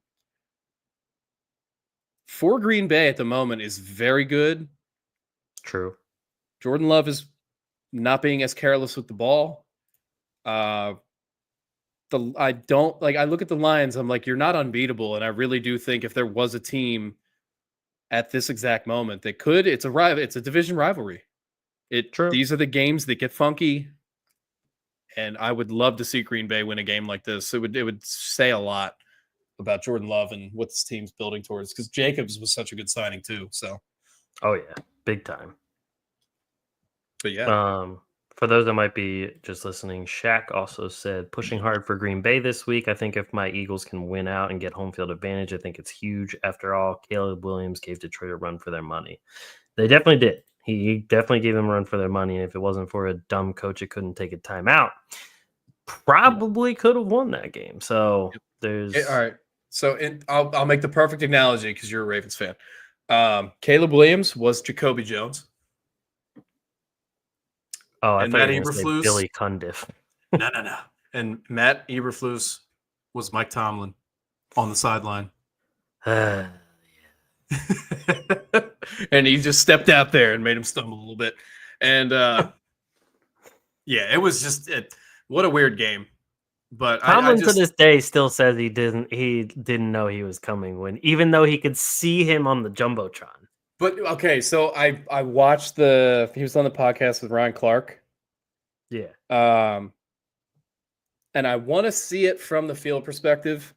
for Green Bay at the moment is very good. True. Jordan Love is not being as careless with the ball. I look at the Lions, I'm like, you're not unbeatable, and I really do think if there was a team at this exact moment that could, it's a division rivalry. True. These are the games that get funky, and I would love to see Green Bay win a game like this. It would say a lot about Jordan Love and what this team's building towards, because Jacobs was such a good signing too. So, oh yeah, big time. But yeah, for those that might be just listening, Shaq also said, pushing hard for Green Bay this week. I think if my Eagles can win out and get home field advantage, I think it's huge. After all, Caleb Williams gave Detroit a run for their money. They definitely did. He definitely gave them a run for their money. And if it wasn't for a dumb coach, it couldn't take a timeout. Probably could have won that game. So there's all right. So I'll make the perfect analogy because you're a Ravens fan. Caleb Williams was Jacoby Jones. Oh, I And thought Matt you were gonna say Eberflus? Billy Cundiff. No. And Matt Eberflus was Mike Tomlin on the sideline. And he just stepped out there and made him stumble a little bit. And yeah, it was just what a weird game. But Tomlin I just, to this day still says he didn't know he was coming, even though he could see him on the Jumbotron. But okay, so I watched he was on the podcast with Ryan Clark. Yeah. And I want to see it from the field perspective,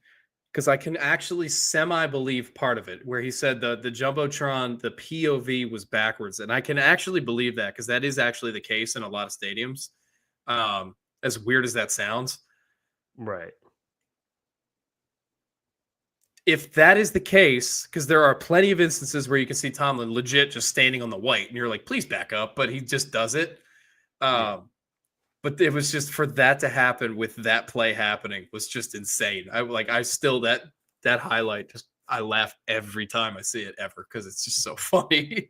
because I can actually semi-believe part of it, where he said the Jumbotron, the POV was backwards. And I can actually believe that, because that is actually the case in a lot of stadiums. As weird as that sounds. Right. If that is the case, because there are plenty of instances where you can see Tomlin legit just standing on the white, and you're like, please back up, but he just does it. But it was just, for that to happen with that play happening was just insane. That highlight, I laugh every time I see it ever, because it's just so funny.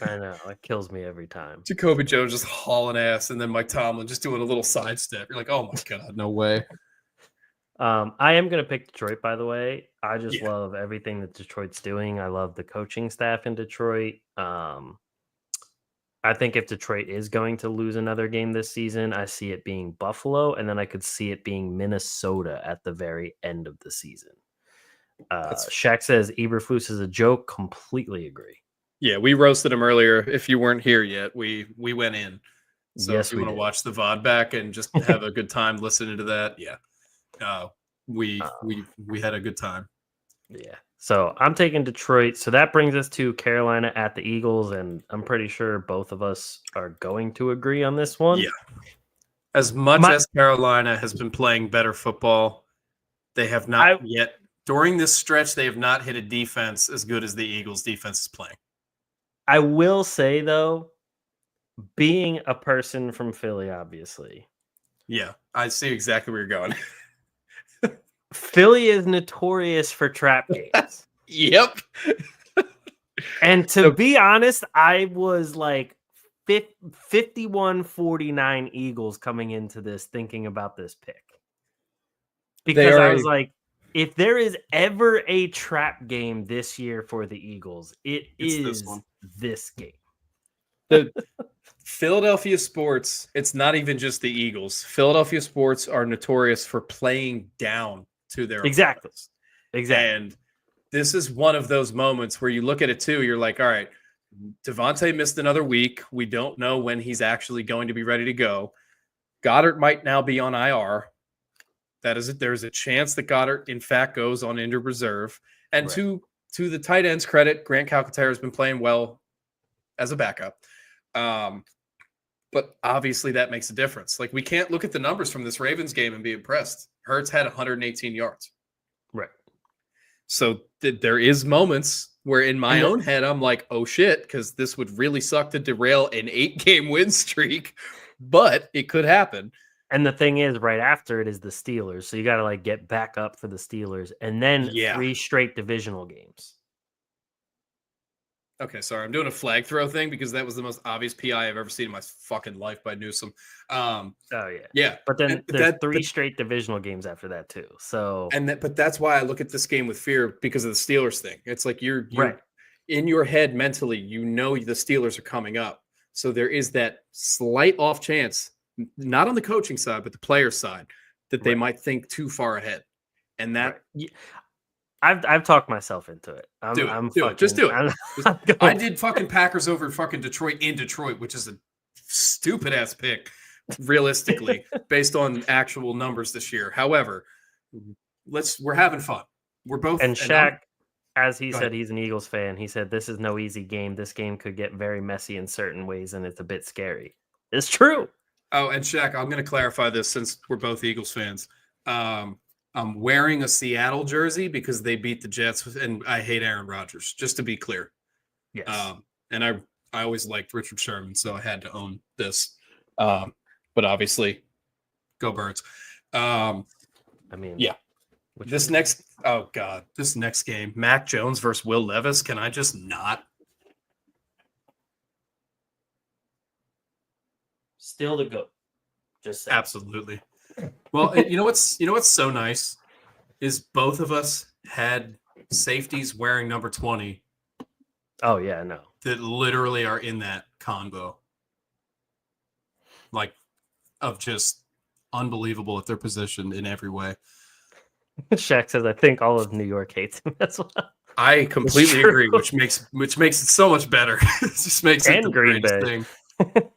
I know, it kills me every time. Jacoby Jones just hauling ass, and then Mike Tomlin just doing a little sidestep. You're like, oh my God, no way. I am going to pick Detroit, by the way. I just love everything that Detroit's doing. I love the coaching staff in Detroit. I think if Detroit is going to lose another game this season, I see it being Buffalo, and then I could see it being Minnesota at the very end of the season. Shaq says Eberflus is a joke. Completely agree. Yeah, we roasted him earlier. If you weren't here yet, we went in. So yes, if you want to watch the VOD back and just have a good time listening to that, we had a good time. Yeah. So I'm taking Detroit. So that brings us to Carolina at the Eagles, and I'm pretty sure both of us are going to agree on this one. Yeah. As much as Carolina has been playing better football, they have not yet, during this stretch, they have not hit a defense as good as the Eagles' defense is playing. I will say, though, being a person from Philly, obviously. Yeah, I see exactly where you're going. Philly is notorious for trap games. Yep. And to be honest, I was like 51-49 Eagles coming into this thinking about this pick. They Because I are was like, if there is ever a trap game this year for the Eagles, It's this is one. this game. the Philadelphia sports, it's not even just the Eagles. Philadelphia sports are notorious for playing down to their Exactly. opponents. Exactly. And this is one of those moments where you look at it too, you're like, all right, Devontae missed another week. We don't know when he's actually going to be ready to go. Goddard might now be on IR. There's a chance that Goddard, in fact, goes on injured reserve. And Right. to the tight end's credit, Grant Calcaterra has been playing well as a backup. But obviously that makes a difference. Like, we can't look at the numbers from this Ravens game and be impressed. Hurts had 118 yards. Right. So there is moments where in my And the- own head, I'm like, oh shit, because this would really suck to derail an 8-game win streak, but it could happen. And the thing is, right after it is the Steelers. So you got to like get back up for the Steelers and then Yeah. 3 straight divisional games. Okay, sorry. I'm doing a flag throw thing because that was the most obvious PI I've ever seen in my fucking life by Newsom. Oh, yeah. Yeah. But then And there's that- 3 but- straight divisional games after that, too. So, But that's why I look at this game with fear because of the Steelers thing. It's like you're right. in your head mentally, you know the Steelers are coming up. So there is that slight off chance, not on the coaching side, but the player side, that they Right. might think too far ahead. And that Right. Yeah. I've talked myself into it. Do it. I'm Do it. Just do it. I'm I going- did fucking Packers over fucking Detroit in Detroit, which is a stupid ass pick, realistically, based on actual numbers this year. However, we're having fun. We're both And Shaq, as he Go said, ahead. he's an Eagles fan. He said, this is no easy game. This game could get very messy in certain ways, and it's a bit scary. It's true. Oh, and Shaq, I'm going to clarify this since we're both Eagles fans. I'm wearing a Seattle jersey because they beat the Jets, and I hate Aaron Rodgers, just to be clear. Yes. And I always liked Richard Sherman, so I had to own this. But obviously, go Birds. I mean, yeah. which This one? next game, Mac Jones versus Will Levis. Can I just not? Still the GOAT. Just saying. Absolutely. Well, you know what's so nice is both of us had safeties wearing number 20 Oh, yeah, no. that literally are in that convo. Like, of just unbelievable at their position in every way. Shaq says, I think all of New York hates him as well. I completely true. agree, which makes it so much better. It just makes it And the Green greatest Bay. thing.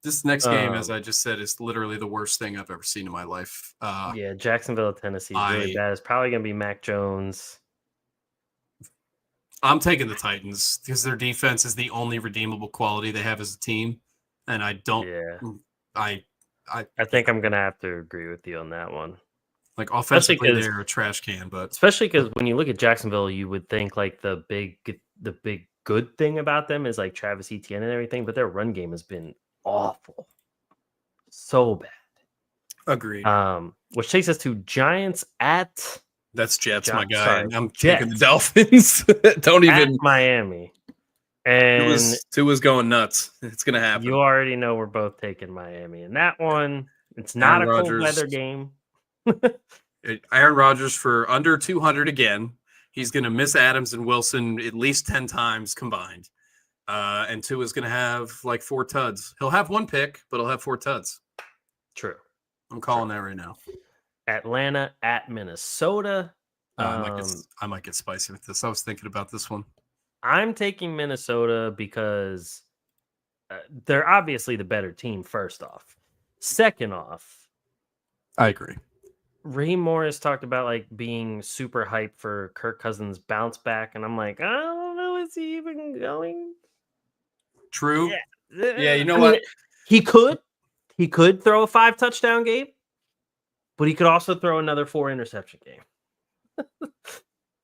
This next game, as Um, I just said, is literally the worst thing I've ever seen in my life. Yeah, Jacksonville, Tennessee, is really I- bad. It's probably going to be Mac Jones. I'm taking the Titans because their defense is the only redeemable quality they have as a team, and I don't. Yeah, I I think I'm going to have to agree with you on that one. like offensively 'cause- they're a trash can, but Especially because when you look at Jacksonville, you would think like the big good thing about them is like Travis Etienne and everything, but their run game has been awful, so bad. agreed. Which takes us to Giants at That's Jets, my guy. sorry, I'm taking the Jets. Dolphins. Don't at even. Miami, and Tua's going nuts. It's gonna happen. you already know we're both taking Miami in that one. It's not Aaron a cold Rodgers. weather game. Aaron Rodgers for under 200 again. He's going to miss Adams and Wilson at least 10 times combined. And Tua's going to have like 4 tuds. He'll have 1 pick, but he'll have 4 tuds. True. I'm calling that right now. Atlanta at Minnesota. I might get spicy with this. I was thinking about this one. I'm taking Minnesota because they're obviously the better team, first off. Second off, I agree. Ray Morris talked about like being super hyped for Kirk Cousins' bounce back, and I'm like, I don't know, is he even going? True. Yeah, Yeah, you know I what? mean, he could throw a 5 touchdown game, but he could also throw another 4 interception game.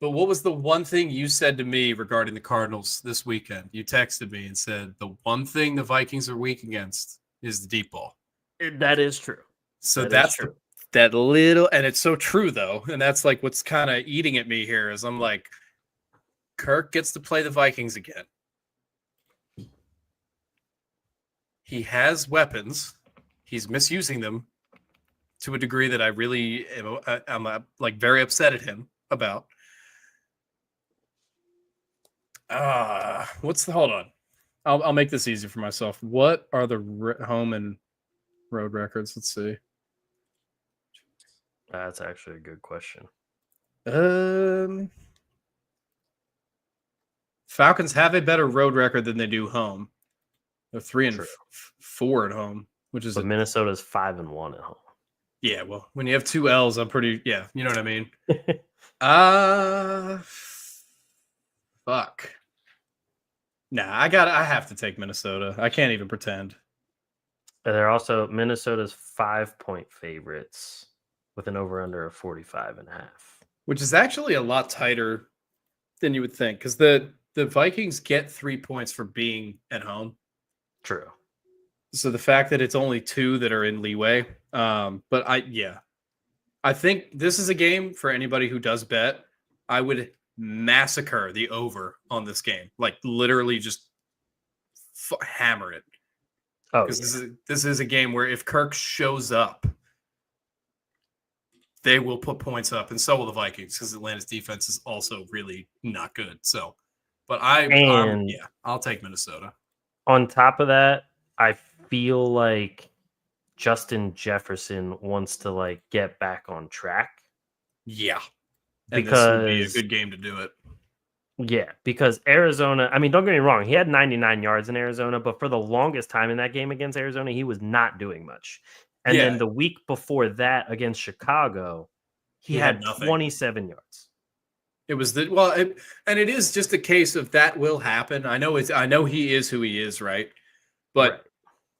But what was the one thing you said to me regarding the Cardinals this weekend? You texted me and said the one thing the Vikings are weak against is the deep ball. That is true. So That is that's true. that little, and it's so true though, and that's like what's kind of eating at me here is I'm like, Kirk gets to play the Vikings again. he has weapons. He's misusing them to a degree that I really I'm like very upset at him about. Hold on. I'll make this easy for myself. What are the home and road records? Let's see. That's actually a good question. Falcons have a better road record than they do home. They're 3-4 at home, which is But Minnesota's 5-1 at home. yeah. Well, when you have 2 L's, I'm pretty you know what I mean. Fuck. Nah, I have to take Minnesota. I can't even pretend. They're also Minnesota's 5-point favorites with an over-under of 45.5. Which is actually a lot tighter than you would think, because the Vikings get 3 points for being at home. True. So the fact that it's only 2 that are in leeway, but I think this is a game for anybody who does bet. I would massacre the over on this game, like literally just hammer it. Oh, because this is a game where if Kirk shows up, they will put points up, and so will the Vikings, because Atlanta's defense is also really not good. So, but I'll take Minnesota. On top of that, I feel like Justin Jefferson wants to like get back on track. Yeah, and because this would be a good game to do it. Yeah, because Arizona, I mean, don't get me wrong, he had 99 yards in Arizona, but for the longest time in that game against Arizona, he was not doing much. And then the week before that against Chicago, he had 27 yards. It was and it is just a case of that will happen. I know he is who he is, right? But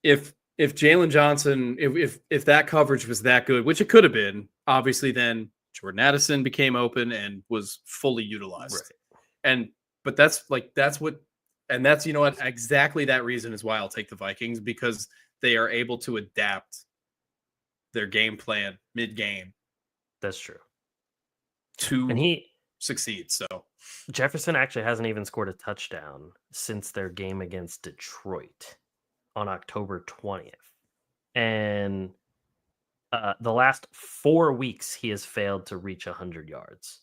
if Jalen Johnson, if that coverage was that good, which it could have been, obviously then Jordan Addison became open and was fully utilized. Right. But that's you know what, exactly that reason is why I'll take the Vikings, because they are able to adapt their game plan mid-game. That's true. To succeed. So Jefferson actually hasn't even scored a touchdown since their game against Detroit on October 20th. And the last 4 weeks he has failed to reach 100 yards.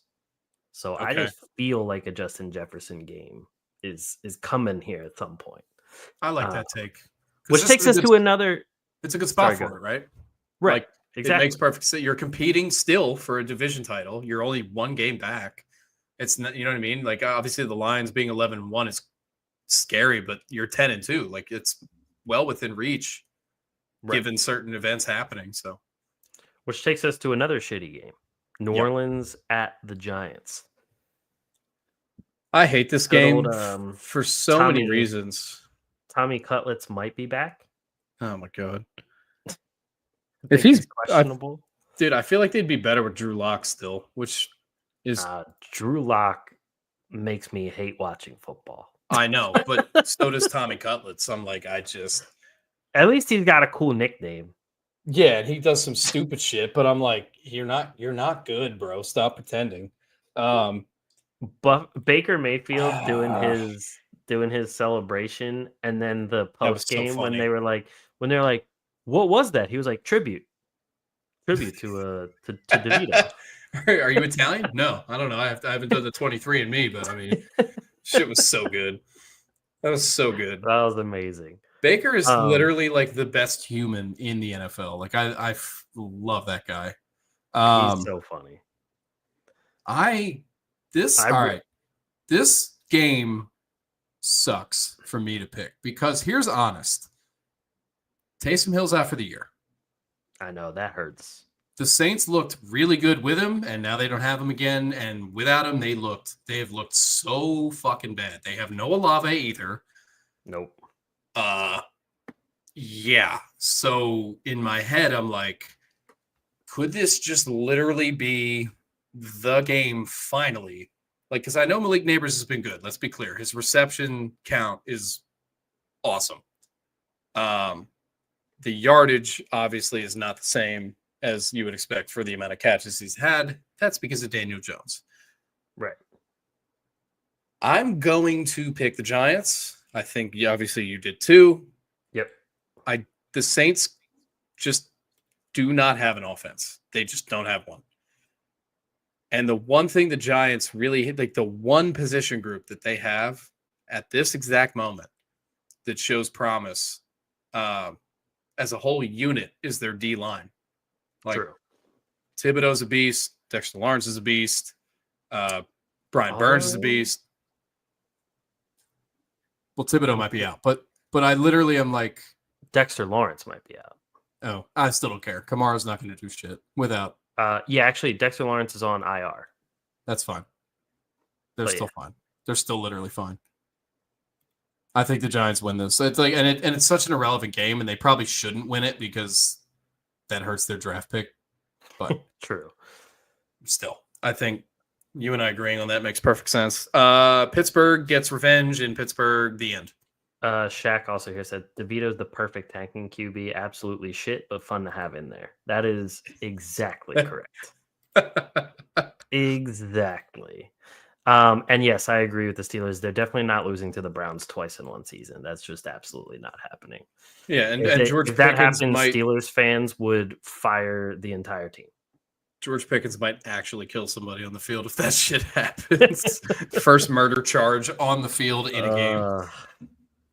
So I just feel like a Justin Jefferson game is coming here at some point. I like that take. Which takes us to another. It's a good spot for it, right? Right. Like, exactly. It makes perfect sense. You're competing still for a division title. You're only 1 game back. It's not, you know what I mean? Like, obviously the Lions being 11-1 is scary, but you're 10-2. Like, it's well within reach given certain events happening. So, which takes us to another shitty game. New Orleans at the Giants. I hate this game for so many reasons. Tommy Cutlets might be back. Oh my god! If he's questionable, dude, I feel like they'd be better with Drew Lock still, which is Drew Lock makes me hate watching football. I know, but so does Tommy Cutlets. I'm like, at least he's got a cool nickname. Yeah, and he does some stupid shit, but I'm like, you're not good, bro. Stop pretending. But Baker Mayfield doing his celebration, and then the post game when they're like, what was that? He was like, tribute to DeVito. Are you Italian? No, I don't know. I haven't done the 23andMe, but I mean, shit was so good. That was so good. That was amazing. Baker is literally like the best human in the NFL. Like I love that guy. He's so funny. This game sucks for me to pick, because here's honest. Taysom Hill's out for the year. I know, that hurts. The Saints looked really good with him, and now they don't have him again. And without him, they have looked so fucking bad. They have no Olave either. Nope. Yeah. So in my head, I'm like, could this just literally be the game finally? Like, because I know Malik Neighbors has been good. Let's be clear. His reception count is awesome. The yardage obviously is not the same as you would expect for the amount of catches he's had. That's because of Daniel Jones. Right. I'm going to pick the Giants. I think obviously you did too. Yep. The Saints just do not have an offense. They just don't have one. And the one thing the Giants really like, the one position group that they have at this exact moment that shows promise as a whole unit is their D line. Like True. Thibodeau's a beast. Dexter Lawrence is a beast. Brian Burns is a beast. Well, Thibodeau might be out, but I literally am like, Dexter Lawrence might be out. oh, I still don't care. Kamara's not going to do shit without. Yeah, actually, Dexter Lawrence is on IR. That's fine. They're But still fine. They're still literally fine. I think the Giants win this. It's like, and it's such an irrelevant game, and they probably shouldn't win it because that hurts their draft pick. But True. still, I think you and I agreeing on that makes perfect sense. Pittsburgh gets revenge in Pittsburgh. The end. Shaq also here said DeVito's the perfect tanking QB. Absolutely shit, but fun to have in there. That is exactly correct. Exactly. And yes, I agree with the Steelers. They're definitely not losing to the Browns twice in one season. That's just absolutely not happening. Yeah, and If that happened, Steelers fans would fire the entire team. George Pickens might actually kill somebody on the field if that shit happens. First murder charge on the field in a game.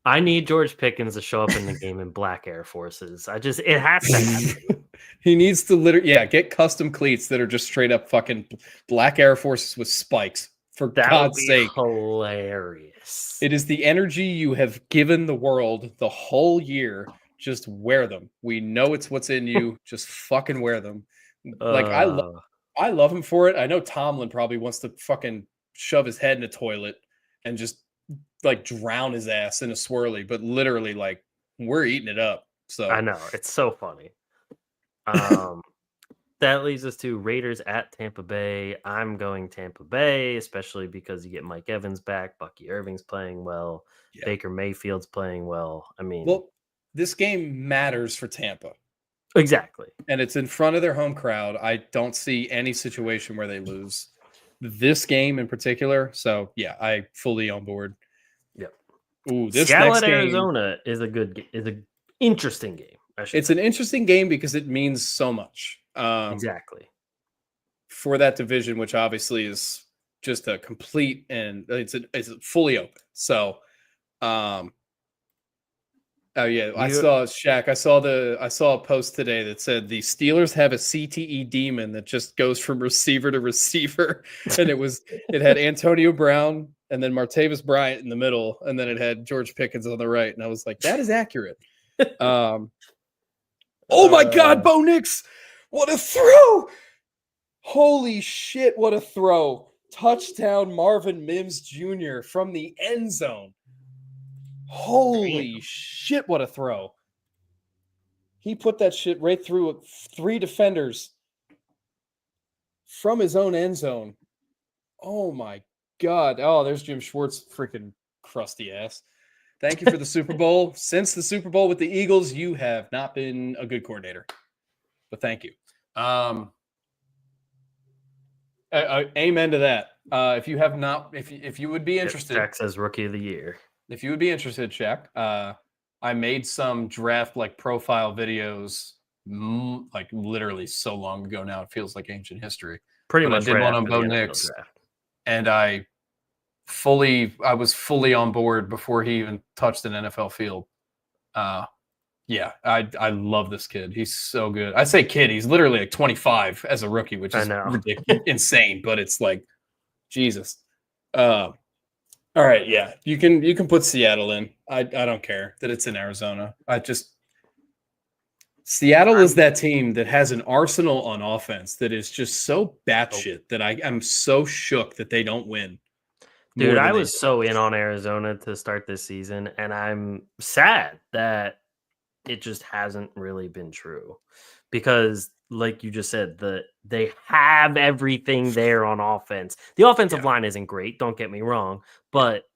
I need George Pickens to show up in the game in black Air Forces. It has to happen. He needs to literally, get custom cleats that are just straight up fucking black Air Forces with spikes. For God's sake. Hilarious. It is the energy you have given the world the whole year. Just wear them. We know it's what's in you. Just fucking wear them. Like I love him for it. I know Tomlin probably wants to fucking shove his head in a toilet and just like drown his ass in a swirly, but literally like we're eating it up. So I know it's so funny. That leads us to Raiders at Tampa Bay. I'm going Tampa Bay, especially because you get Mike Evans back. Bucky Irving's playing well. Yeah. Baker Mayfield's playing well. I mean, well, this game matters for Tampa. Exactly. And it's in front of their home crowd. I don't see any situation where they lose this game in particular. So yeah, I fully on board. Yep. Ooh, this Seattle next at game, Arizona is an interesting game. It's an interesting game because it means so much. Exactly. For that division, which obviously is just a complete and it's fully open. So, oh yeah, I saw Shaq. I saw a post today that said the Steelers have a CTE demon that just goes from receiver to receiver, and it had Antonio Brown and then Martavis Bryant in the middle, and then it had George Pickens on the right, and I was like, that is accurate. Oh my God, Bo Nix. What a throw! Holy shit, what a throw. Touchdown Marvin Mims Jr. from the end zone. Holy shit, what a throw. He put that shit right through 3 defenders from his own end zone. Oh my God. Oh, there's Jim Schwartz, freaking crusty ass. Thank you for the Super Bowl. Since the Super Bowl with the Eagles, you have not been a good coordinator. But thank you. Amen to that. If you have not, if you would be interested, Shaq says Rookie of the Year. If you would be interested, Shaq, I made some draft like profile videos, like literally so long ago now. It feels like ancient history. Pretty much. I did one on Bo Nix, and I was fully on board before he even touched an NFL field. Yeah, I love this kid. He's so good. I say kid, he's literally like 25 as a rookie, which is ridiculous, insane, but it's like, Jesus. All right, yeah. You can put Seattle in. I don't care that it's in Arizona. Seattle is that team that has an arsenal on offense that is just so batshit that I'm so shook that they don't win. Dude, I was so in on Arizona to start this season, and I'm sad that it just hasn't really been true because, like you just said, they have everything there on offense. The offensive line isn't great, don't get me wrong, but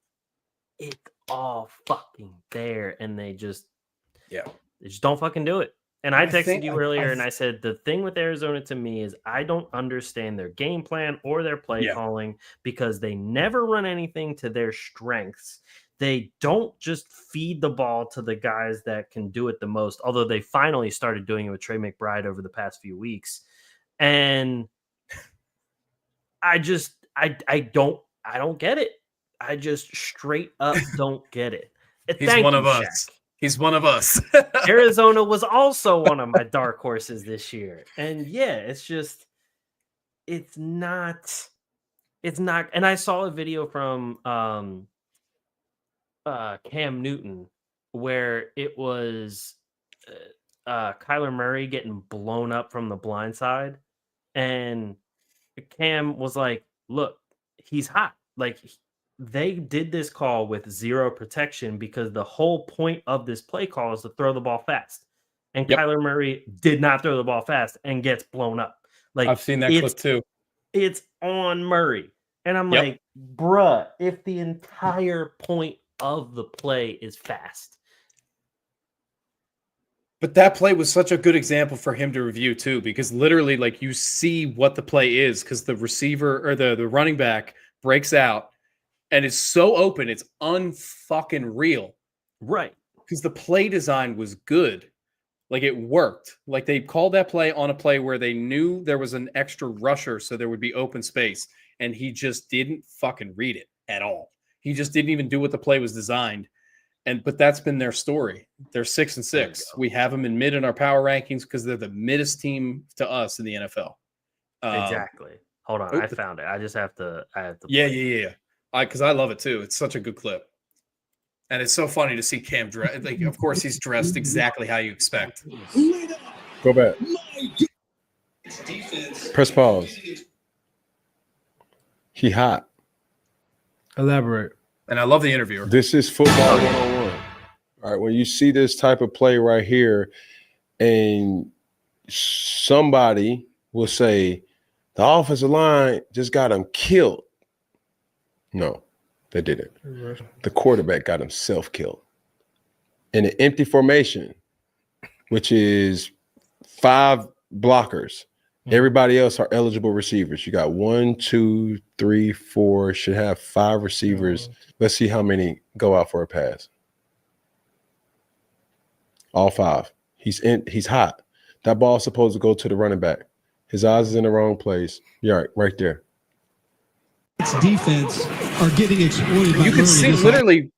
it's all fucking there, and they just don't fucking do it. And I texted you earlier, and I said the thing with Arizona to me is I don't understand their game plan or their play calling because they never run anything to their strengths. they don't just feed the ball to the guys that can do it the most, although they finally started doing it with Trey McBride over the past few weeks. And I don't get it. I just straight up don't get it. He's one of us. He's one of us. Arizona was also one of my dark horses this year. And yeah, it's not. And I saw a video from Cam Newton where it was Kyler Murray getting blown up from the blind side. And Cam was like, look, he's hot. Like, they did this call with zero protection because the whole point of this play call is to throw the ball fast. And Kyler Murray did not throw the ball fast and gets blown up. Like, I've seen that clip too. It's on Murray. And I'm like, bruh, if the entire point of the play is fast. But that play was such a good example for him to review too, because literally, like, you see what the play is because the receiver or the running back breaks out and it's so open, it's unfucking real. Right. Because the play design was good. Like, it worked. Like, they called that play on a play where they knew there was an extra rusher, so there would be open space. And he just didn't fucking read it at all. He just didn't even do what the play was designed. But that's been their story. They're 6-6. We have them in mid in our power rankings because they're the middest team to us in the NFL. Exactly. Hold on, I found it. I have to. Yeah. Because I love it too. It's such a good clip. And it's so funny to see Cam dressed. Like, of course, he's dressed exactly how you expect. Go back. Press pause. He hot. Elaborate. And I love the interviewer. This is football 101. All right, when you see this type of play right here, and somebody will say, the offensive line just got him killed. No, they didn't. The quarterback got himself killed. In an empty formation, which is 5 blockers. Everybody else are eligible receivers. You got 1, 2, 3, 4, should have 5 receivers. Let's see how many go out for a pass. All 5. He's hot. That ball's supposed to go to the running back. His eyes is in the wrong place. You're right there. Defense are getting exploited. You can see literally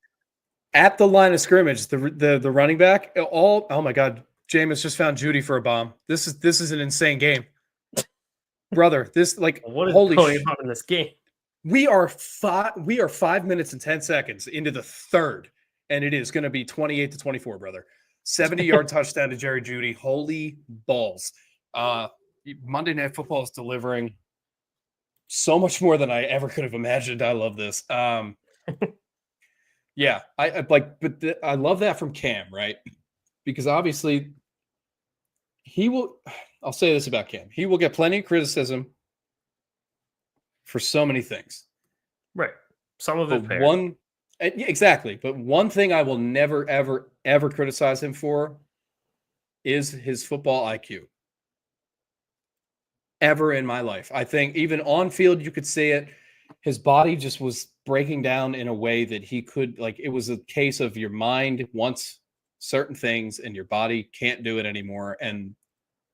at the line of scrimmage, the running back. Oh my God, Jameis just found Judy for a bomb. This is an insane game. Brother, this, like, what is holy going on in this game? We are 5 minutes and 10 seconds into the third, and it is going to be 28-24, brother. 70-yard touchdown to Jerry Jeudy. Holy balls. Monday Night Football is delivering so much more than I ever could have imagined. I love this. Yeah, I love that from Cam, right? Because obviously he will. I'll say this about Cam. He will get plenty of criticism for so many things. Right. Some of it fair. Exactly. But one thing I will never, ever, ever criticize him for is his football IQ. Ever in my life. I think even on field, you could see it. His body just was breaking down in a way that he could, like, it was a case of your mind wants certain things and your body can't do it anymore. And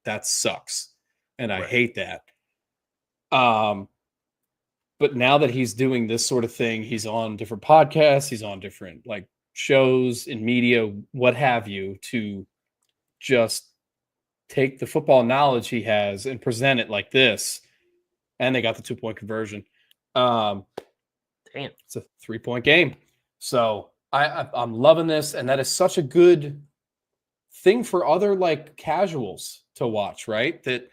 that sucks. And I hate that. But now that he's doing this sort of thing, he's on different podcasts, he's on different, like, shows in media, what have you, to just take the football knowledge he has and present it like this. And they got the 2-point conversion. Damn. It's a 3-point game. So I'm loving this. And that is such a good thing for other, like, casuals to watch, right? That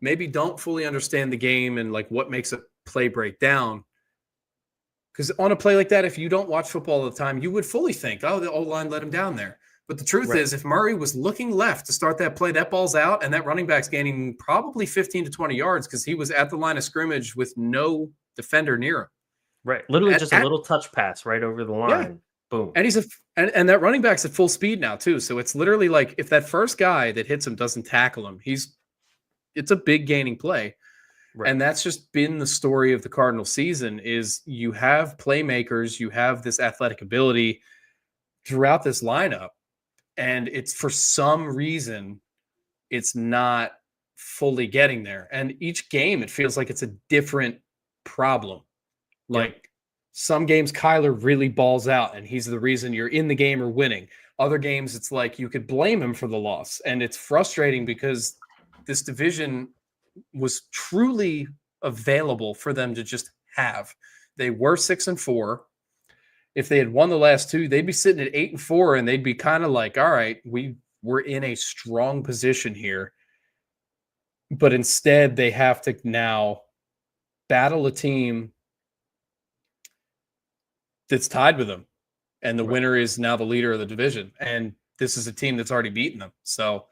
maybe don't fully understand the game and, like, what makes a play break down. Because on a play like that, if you don't watch football all the time, you would fully think, oh, the O-line let him down there. But the truth is, if Murray was looking left to start that play, that ball's out, and that running back's gaining probably 15 to 20 yards because he was at the line of scrimmage with no defender near him. Right. Literally just a little touch pass right over the line. Yeah. Boom. And he's and that running back's at full speed now too. So it's literally like, if that first guy that hits him doesn't tackle him, it's a big gaining play. Right. And that's just been the story of the Cardinal season is you have playmakers, you have this athletic ability throughout this lineup. And it's for some reason, it's not fully getting there. And each game, it feels like it's a different problem. Like some games, Kyler really balls out and he's the reason you're in the game or winning. Other games, it's like you could blame him for the loss. And it's frustrating because this division was truly available for them to just have. They were 6-4. If they had won the last two, they'd be sitting at 8-4 and they'd be kind of like, all right, we're in a strong position here. But instead, they have to now battle a team that's tied with them. And the winner is now the leader of the division. And this is a team that's already beaten them. So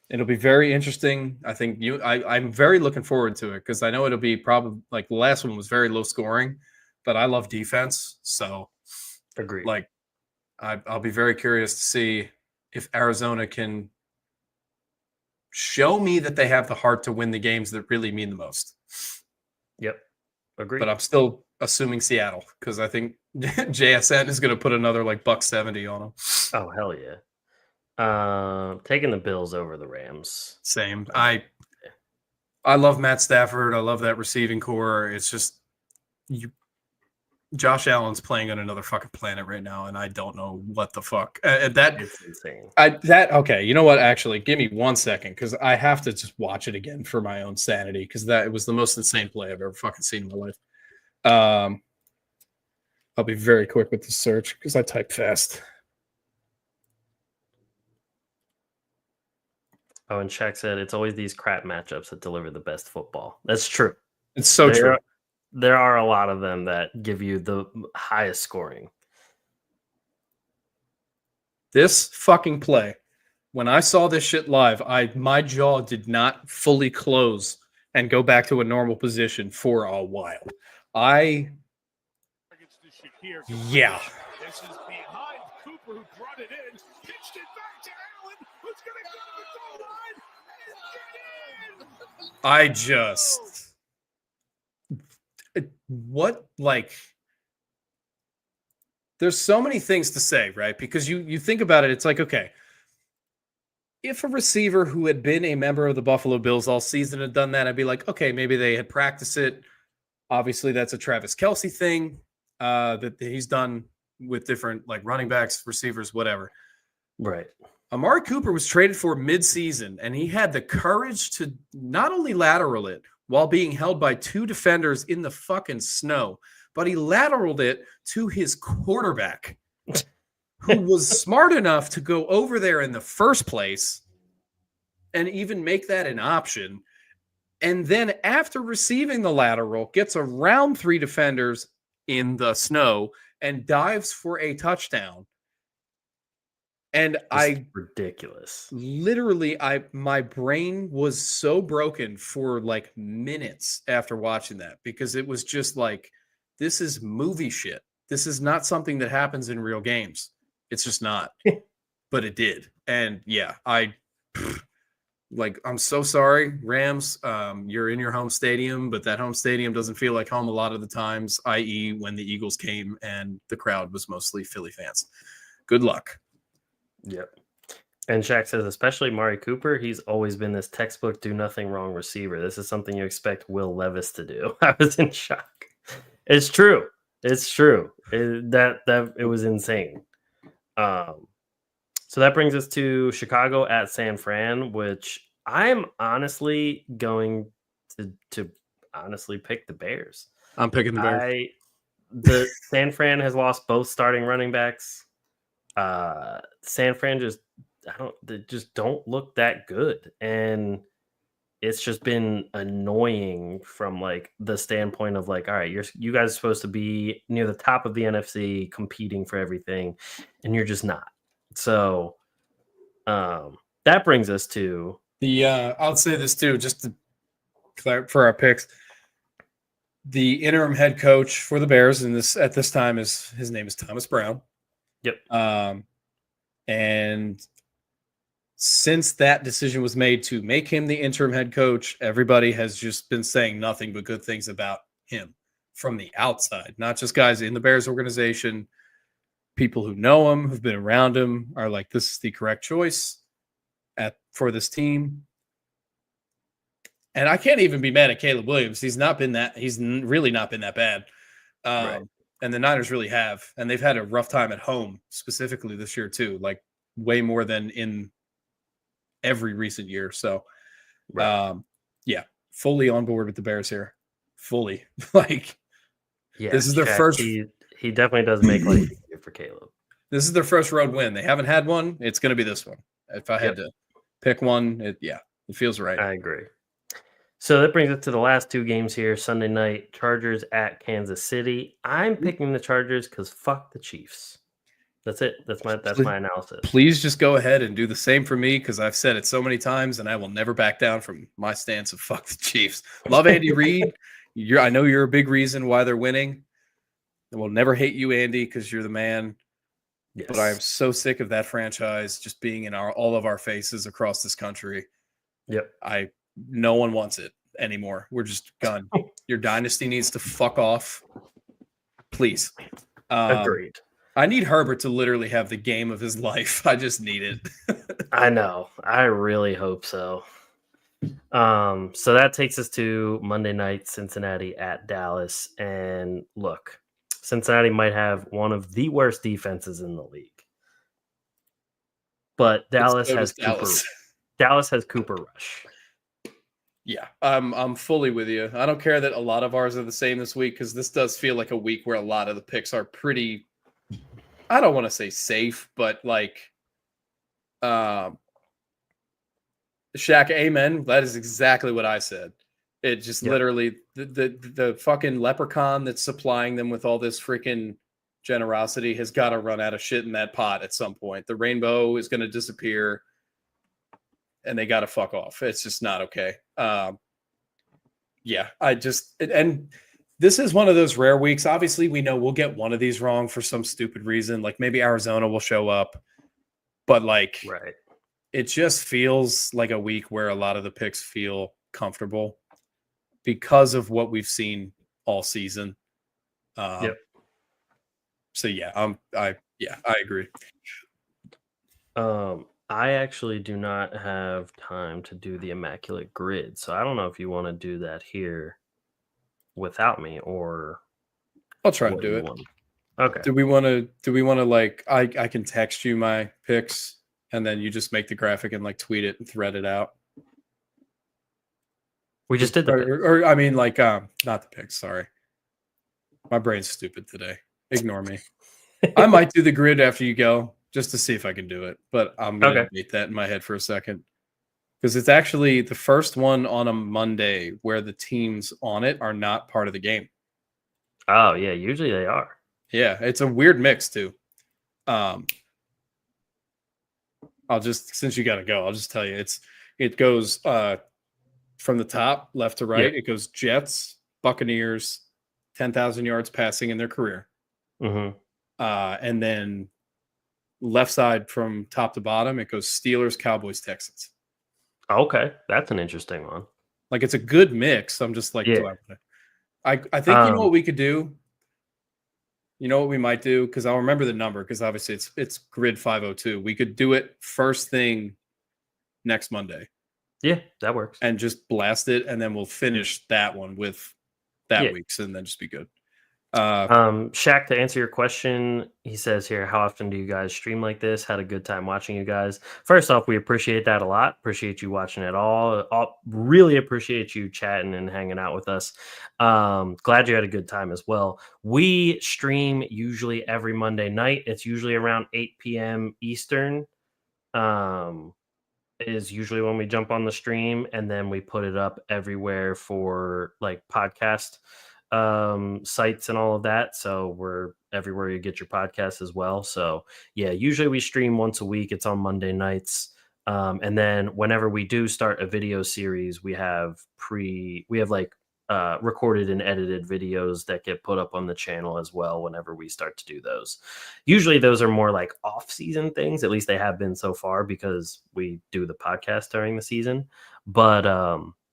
it'll be very interesting. I think I'm very looking forward to it because I know it'll be probably like the last one was very low scoring, but I love defense. So Agreed. Like I'll be very curious to see if Arizona can show me that they have the heart to win the games that really mean the most. Yep. Agreed. But I'm still assuming Seattle because I think JSN is going to put another like $170 on them. Oh, hell yeah. Taking the Bills over the Rams. Same. I love Matt Stafford. I love that receiving core. It's just Josh Allen's playing on another fucking planet right now, and I don't know what the fuck. It's insane. Okay, you know what? Actually, give me 1 second because I have to just watch it again for my own sanity because that was the most insane play I've ever fucking seen in my life. I'll be very quick with the search because I type fast. Oh, and Shaq said it's always these crap matchups that deliver the best football. That's true. It's so true. There are a lot of them that give you the highest scoring. This fucking play, when I saw this shit live, my jaw did not fully close and go back to a normal position for a while. Yeah. This is behind Cooper, who brought it in, pitched it back to Allen, who's going to go to the goal line and get in. There's so many things to say, right? Because you think about it, it's like, okay, if a receiver who had been a member of the Buffalo Bills all season had done that, I'd be like, okay, maybe they had practiced it. Obviously, that's a Travis Kelce thing that he's done with different like running backs, receivers, whatever. Right. Amari Cooper was traded for mid-season, and he had the courage to not only lateral it while being held by two defenders in the fucking snow, but he lateraled it to his quarterback, who was smart enough to go over there in the first place and even make that an option. And then after receiving the lateral, gets around three defenders in the snow and dives for a touchdown. And ridiculous. Literally, my brain was so broken for like minutes after watching that because it was just like, this is movie shit. This is not something that happens in real games. It's just not. But it did. And yeah, I'm so sorry, Rams. You're in your home stadium, but that home stadium doesn't feel like home a lot of the times, i.e. when the Eagles came and the crowd was mostly Philly fans. Good luck. Yep. And Shaq says, especially Mari Cooper, he's always been this textbook do nothing wrong receiver. This is something you expect Will Levis to do. I was in shock. It's true. It's true. It was insane. So that brings us to Chicago at San Fran, which I'm honestly going to honestly pick the Bears. I'm picking the Bears. The San Fran has lost both starting running backs. San Fran they just don't look that good, and it's just been annoying from like the standpoint of like, all right, you guys are supposed to be near the top of the NFC competing for everything, and you're just not. So that brings us to the I'll say this too, just to for our picks. The interim head coach for the Bears at this time his name is Thomas Brown. Yep. And since that decision was made to make him the interim head coach, everybody has just been saying nothing but good things about him from the outside, not just guys in the Bears organization. People who know him, who've been around him, are like, this is the correct choice for this team. And I can't even be mad at Caleb Williams. He's really not been that bad. Right. And the Niners really have. And they've had a rough time at home, specifically this year too, like way more than in every recent year. So, yeah, fully on board with the Bears here. Fully. Like, Yeah, this is their Shaq, first. He definitely does make life easier for Caleb. This is their first road win. They haven't had one. It's going to be this one. If I had to pick one, it feels right. I agree. So that brings us to the last two games here. Sunday night, Chargers at Kansas City. I'm picking the Chargers because fuck the Chiefs. That's it. That's my analysis. Please just go ahead and do the same for me, because I've said it so many times, and I will never back down from my stance of fuck the Chiefs. Love Andy Reid. I know you're a big reason why they're winning. And we'll never hate you, Andy, because you're the man. Yes. But I am so sick of that franchise just being in all of our faces across this country. Yep. No one wants it anymore. We're just done. Your dynasty needs to fuck off. Please. Agreed. I need Herbert to literally have the game of his life. I just need it. I know. I really hope so. So that takes us to Monday night, Cincinnati at Dallas. And look, Cincinnati might have one of the worst defenses in the league. But Dallas has Cooper Rush. Yeah, I'm fully with you. I don't care that a lot of ours are the same this week, because this does feel like a week where a lot of the picks are pretty, I don't want to say safe, but like, Shaq, amen. That is exactly what I said. It just literally the fucking leprechaun that's supplying them with all this freaking generosity has got to run out of shit in that pot at some point. The rainbow is going to disappear, and they got to fuck off. It's just not okay. And this is one of those rare weeks. Obviously, we know we'll get one of these wrong for some stupid reason. Like maybe Arizona will show up, but like, it just feels like a week where a lot of the picks feel comfortable because of what we've seen all season. So I agree. I actually do not have time to do the immaculate grid, so I don't know if you want to do that here without me, or I'll try to do it. Okay. Do we want to like I can text you my picks and then you just make the graphic and like tweet it and thread it out? We just did the picks. Or I mean like not the picks, sorry. My brain's stupid today. Ignore me. I might do the grid after you go, just to see if I can do it. But I'm going to debate that in my head for a second. Because it's actually the first one on a Monday where the teams on it are not part of the game. Oh, yeah. Usually they are. Yeah. It's a weird mix, too. Since you got to go, I'll just tell you. It goes from the top, left to right. Yeah. It goes Jets, Buccaneers, 10,000 yards passing in their career. Mm-hmm. And then left side from top to bottom, it goes Steelers, Cowboys, Texans. Okay, that's an interesting one. Like it's a good mix. I'm just like, I think you know what we could do. You know what we might do, because I'll remember the number, because obviously it's grid 502. We could do it first thing next Monday. Yeah, that works. And just blast it, and then we'll finish that one with that week's, and then just be good. Shaq, to answer your question, he says here, how often do you guys stream like this? Had a good time watching you guys. First off, we appreciate that a lot. Appreciate you watching it all. Really appreciate you chatting and hanging out with us. Glad you had a good time as well. We stream usually every Monday night. It's usually around 8 p.m. Eastern. Is usually when we jump on the stream, and then we put it up everywhere for like podcast sites and all of that. So we're everywhere you get your podcasts as well. So yeah, usually we stream once a week. It's on Monday nights. And then whenever we do start a video series, we have like recorded and edited videos that get put up on the channel as well whenever we start to do those. Usually those are more like off-season things, at least they have been so far because we do the podcast during the season. But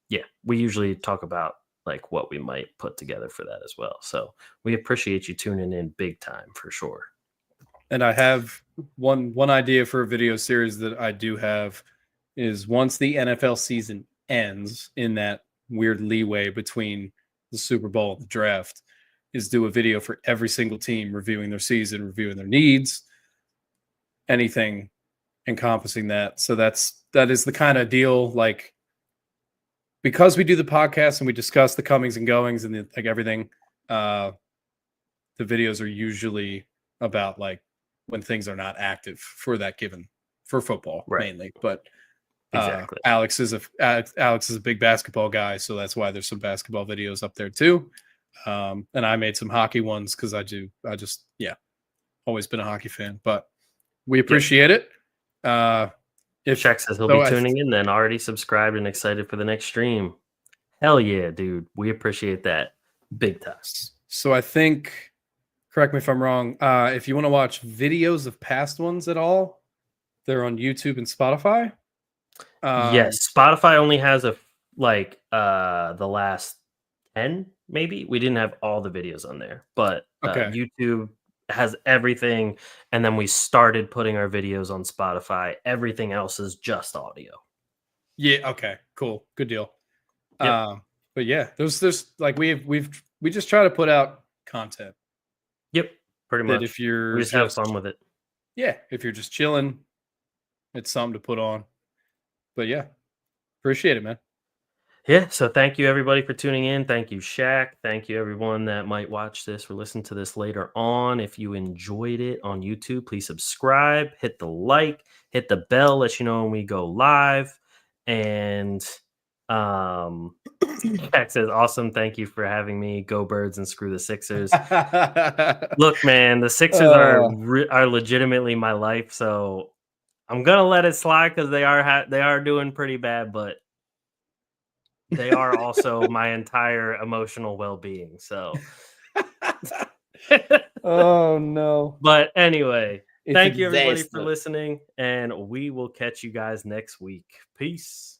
yeah, we usually talk about like what we might put together for that as well. So we appreciate you tuning in big time for sure. And I have one idea for a video series that I do have is once the NFL season ends in that weird leeway between the Super Bowl and the draft, is do a video for every single team reviewing their season, reviewing their needs, anything encompassing that. So that is the kind of deal, like, because we do the podcast and we discuss the comings and goings and like everything, the videos are usually about like when things are not active for that given, for football mainly. But Exactly. Alex is a big basketball guy, so that's why there's some basketball videos up there too. And I made some hockey ones because I just always been a hockey fan. But we appreciate it. If Shaq says he'll be tuning in, then already subscribed and excited for the next stream. Hell yeah, dude. We appreciate that big time. So I think, correct me if I'm wrong, if you want to watch videos of past ones at all, they're on YouTube and Spotify. Yes, Spotify only has the last 10, maybe. We didn't have all the videos on there, but YouTube has everything, and then we started putting our videos on Spotify. Everything else is just audio. Yeah, okay, cool. Good deal. Yep. But yeah, there's like we just try to put out content. Yep, pretty much. If you're we just have fun with it. Yeah, if you're just chilling, it's something to put on. But yeah, appreciate it, man. Yeah, so thank you everybody for tuning in. Thank you, Shaq. Thank you everyone that might watch this or listen to this later on. If you enjoyed it on YouTube, please subscribe, hit the like, hit the bell, let you know when we go live. And Shaq says, awesome. Thank you for having me. Go Birds and screw the Sixers. Look, man, the Sixers are legitimately my life. So I'm gonna let it slide because they are doing pretty bad, but they are also my entire emotional well-being. So, oh no! But anyway, thank you everybody for listening, and we will catch you guys next week. Peace.